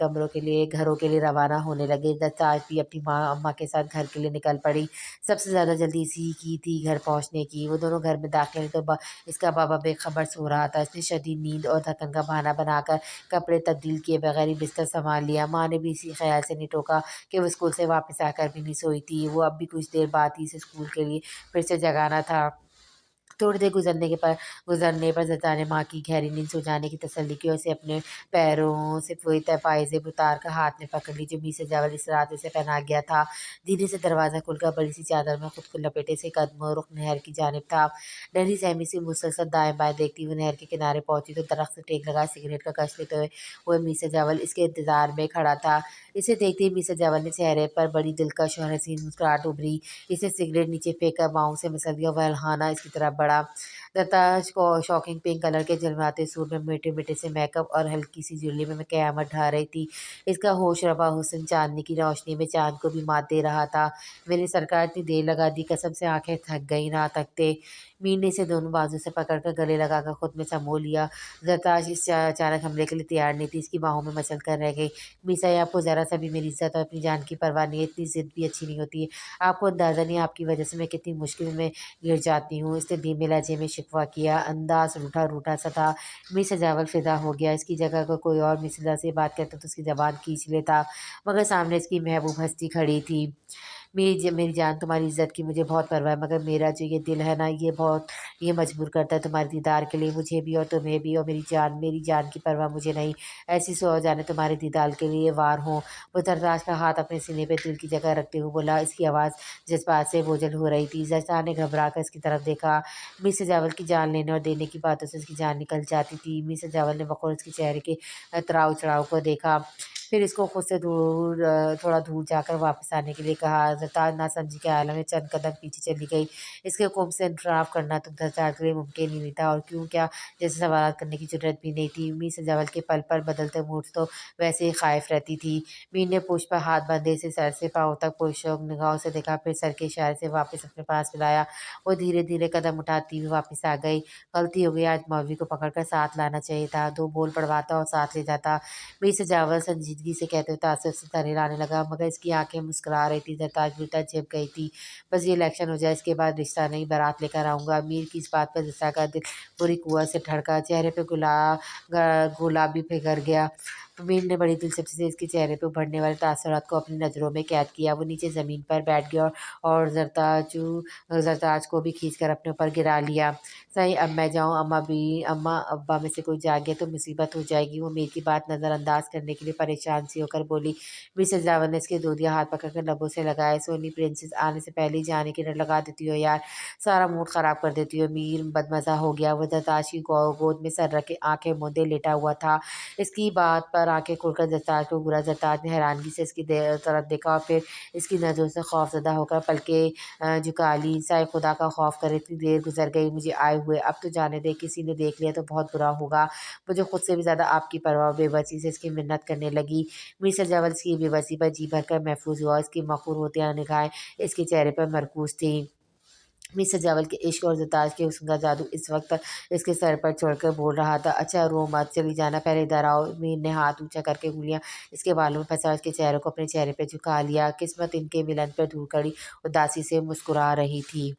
S1: گھروں کے لیے روانہ ہونے لگے۔ دستاج بھی اپنی اماں کے ساتھ گھر کے لیے نکل پڑی۔ سب سے زیادہ جلدی اسی کی تھی گھر پہنچنے کی۔ وہ دونوں گھر میں داخل ہوئی تو اس کا بابا بے خبر سو رہا تھا۔ اس نے شدید نیند اور تھکن کا بہانہ بنا کر کپڑے تبدیل کیے بغیر ہی بستر سنبھال لیا۔ ماں نے بھی اسی خیال سے نہیں ٹوکا کہ وہ اسکول سے واپس آ کر بھی نہیں سوئی تھی۔ وہ اب بھی کچھ دیر بعد ہی اسے اسکول کے لیے پھر سے جگانا تھا۔ تھوڑی دیر گزرنے پر زتا نے ماں کی گہری نیند سو جانے کی تسلی کی اور اسے اپنے پیروں سے وہی پائزیب اتار کر ہاتھ میں پکڑ لی جو میر سجاول اس رات اسے پہنا گیا تھا۔ دھیرے سے دروازہ کھل کر بڑی سی چادر میں خود کو لپیٹے سے قدم و رخ نہر کی جانب تھا۔ ننھی سہمی سی مسلسل دائیں بائیں دیکھتی ہوئی نہر کے کنارے پہنچی تو درخت سے ٹیک لگا سگریٹ کا کش لیتے ہوئے میر سجاول اس کے انتظار میں کھڑا تھا۔ اسے دیکھتے ہی میر سجاول نے چہرے پر بڑی دلکش اور حسین مسکراہٹ ابھری۔ اس نے سگریٹ نیچے پھینک کر باؤں سے مسل دیا اور وہلہانہ اس کی طرف بڑھا۔ درتاج کو شاکنگ پنک کلر کے جھلملاتے سوٹ میں میٹھے میٹھے سے میک اپ اور ہلکی سی جویلری میں قیامت ڈھا رہی تھی۔ اس کا ہوش ربا حسن چاندنی کی روشنی میں چاند کو بھی مات دے رہا تھا۔ میرے سرکار اتنی دیر لگا دی، قسم سے آنکھیں تھک گئیں نہ تھکتے۔ میر نے اسے دونوں بازو سے پکڑ کر گلے لگا کر خود میں سمو لیا۔ درتاج اس اچانک حملے کے لیے تیار نہیں تھی، اس کی باہوں میں مچل کر رہ گئی۔ میسائی آپ کو ذرا سا بھی میری عزت اور اپنی جان کی پرواہ نہیں ہے، اتنی ضد بھی اچھی نہیں ہوتی ہے۔ آپ کو اندازہ نہیں آپ کی وجہ سے میں کتنی مشکل میں گر جاتی ہوں۔ اس نے دھیمے لہجے میں شکوہ کیا، انداز روٹھا روٹھا سا تھا۔ میر سجاول فدا ہو گیا۔ اس کی جگہ اگر کوئی اور میر سجاول سے بات کرتا تو اس کی زبان کھینچ لیتا، مگر سامنے اس کی محبوب ہستی کھڑی تھی۔ میری جان، تمہاری عزت کی مجھے بہت پرواہ ہے، مگر میرا جو یہ دل ہے نا یہ مجبور کرتا ہے تمہارے دیدار کے لیے، مجھے بھی اور تمہیں بھی، اور میری جان کی پرواہ مجھے نہیں۔ ایسی 100 جانیں تمہارے دیدار کے لیے وار ہوں۔ وہ درتاج کا ہاتھ اپنے سینے پہ دل کی جگہ رکھتے ہوئے بولا، اس کی آواز جذبات سے بوجھل ہو رہی تھی۔ زرتا نے گھبرا کر اس کی طرف دیکھا۔ میر سجاول کی جان لینے اور دینے کی باتوں سے اس کی جان نکل جاتی تھی۔ میر سجاول نے بغور اس کے چہرے کے اتراؤ چڑھاؤ کو دیکھا، پھر اس کو خود سے تھوڑا دور جا کر واپس آنے کے لیے کہا۔ زرتا ناسمجھی کے عالم میں چند قدم پیچھے چلی گئی۔ اس کے حکم سے انحراف کرنا تو درتاج کے لیے ممکن ہی نہیں تھا، اور کیوں کیا جیسے سوالات کرنے کی جرأت بھی نہیں تھی۔ میر سجاول کے پل پل بدلتے موڈ تو ویسے ہی خائف رہتی تھی۔ میر نے پشت پر ہاتھ باندھے اسے سر سے پاؤں تک پرشوق نگاہوں سے دیکھا، پھر سر کے اشارے سے واپس اپنے پاس بلایا۔ وہ دھیرے دھیرے قدم اٹھاتی ہوئی واپس آ گئی۔ غلطی ہو گئی، آج مولوی کو پکڑ کر ساتھ لانا چاہیے تھا، 2 بول پڑھواتا اور ساتھ لے جاتا۔ میر سجاول سنجیدگی سے کہتے ہوئے تعصب سے ترے لانے لگا، مگر اس کی آنکھیں مسکرا رہی تھی۔ درتاج الٹا جھپ گئی تھی، بس یہ الیکشن ہو جائے، اس کے بعد رشتہ نہیں، بارات لے کر آؤں گا۔ میر کی اس بات پر زرتا کا دل بری قوت سے دھڑکا، چہرے پہ گولا بھی پگھل گیا۔ میر نے بڑی دلچسپی سے اس کے چہرے پہ ابھرنے والے تاثرات کو اپنی نظروں میں قید کیا۔ وہ نیچے زمین پر بیٹھ گیا اور زرتاج کو بھی کھینچ کر اپنے اوپر گرا لیا۔ صحیح، اب میں جاؤں؟ اماں ابا میں سے کوئی جاگ گیا تو مصیبت ہو جائے گی۔ وہ میر کی بات نظر انداز کرنے کے لیے پریشان سی ہو کر بولی۔ میر سجاول نے اس کے دودیا ہاتھ پکڑ کر لبوں سے لگائے۔ سونی پرنسس آنے سے پہلے ہی جانے کی رٹ لگا دیتی ہو یار، سارا موڈ خراب کر دیتی ہو۔ میر بدمزہ ہو گیا۔ وہ درتاج کی گود میں سر رکھے آنکھیں موندے لیٹا ہوا تھا۔ اس کی بات پر آنکھیں کھول کر درتاج کو گھورا۔ درتاج نے حیرانگی سے اس کی طرف دیکھا اور پھر اس کی نظروں سے خوف زدہ ہو کر پلکیں جھکا لی۔ انسان خدا کا خوف کرے، اتنی دیر گزر گئی مجھے آئے ہوئے، اب تو جانے دے، کسی نے دیکھ لیا تو بہت برا ہوگا۔ مجھے خود سے بھی زیادہ آپ کی پرواہ۔ بے بسی سے اس کی منت کرنے لگی۔ میر سجاول اس کی بے بسی پر جی بھر کر محفوظ ہوا، اس کی مخور ہوتی نگاہیں اس کے چہرے پر مرکوز تھیں۔ میر سجاول کے عشق اور درتاج کے حسن کا جادو اس وقت اس کے سر پر چڑھ کر بول رہا تھا، اچھا رو مت، چلی جانا، پہلے ادھر آؤ۔ میر نے ہاتھ اونچا کر کے انگلیاں اس کے بالوں میں پھنسا اس کے چہرے کو اپنے چہرے پہ جھکا لیا۔ قسمت ان کے ملن پر دھول کھڑی اداسی سے مسکرا رہی تھی۔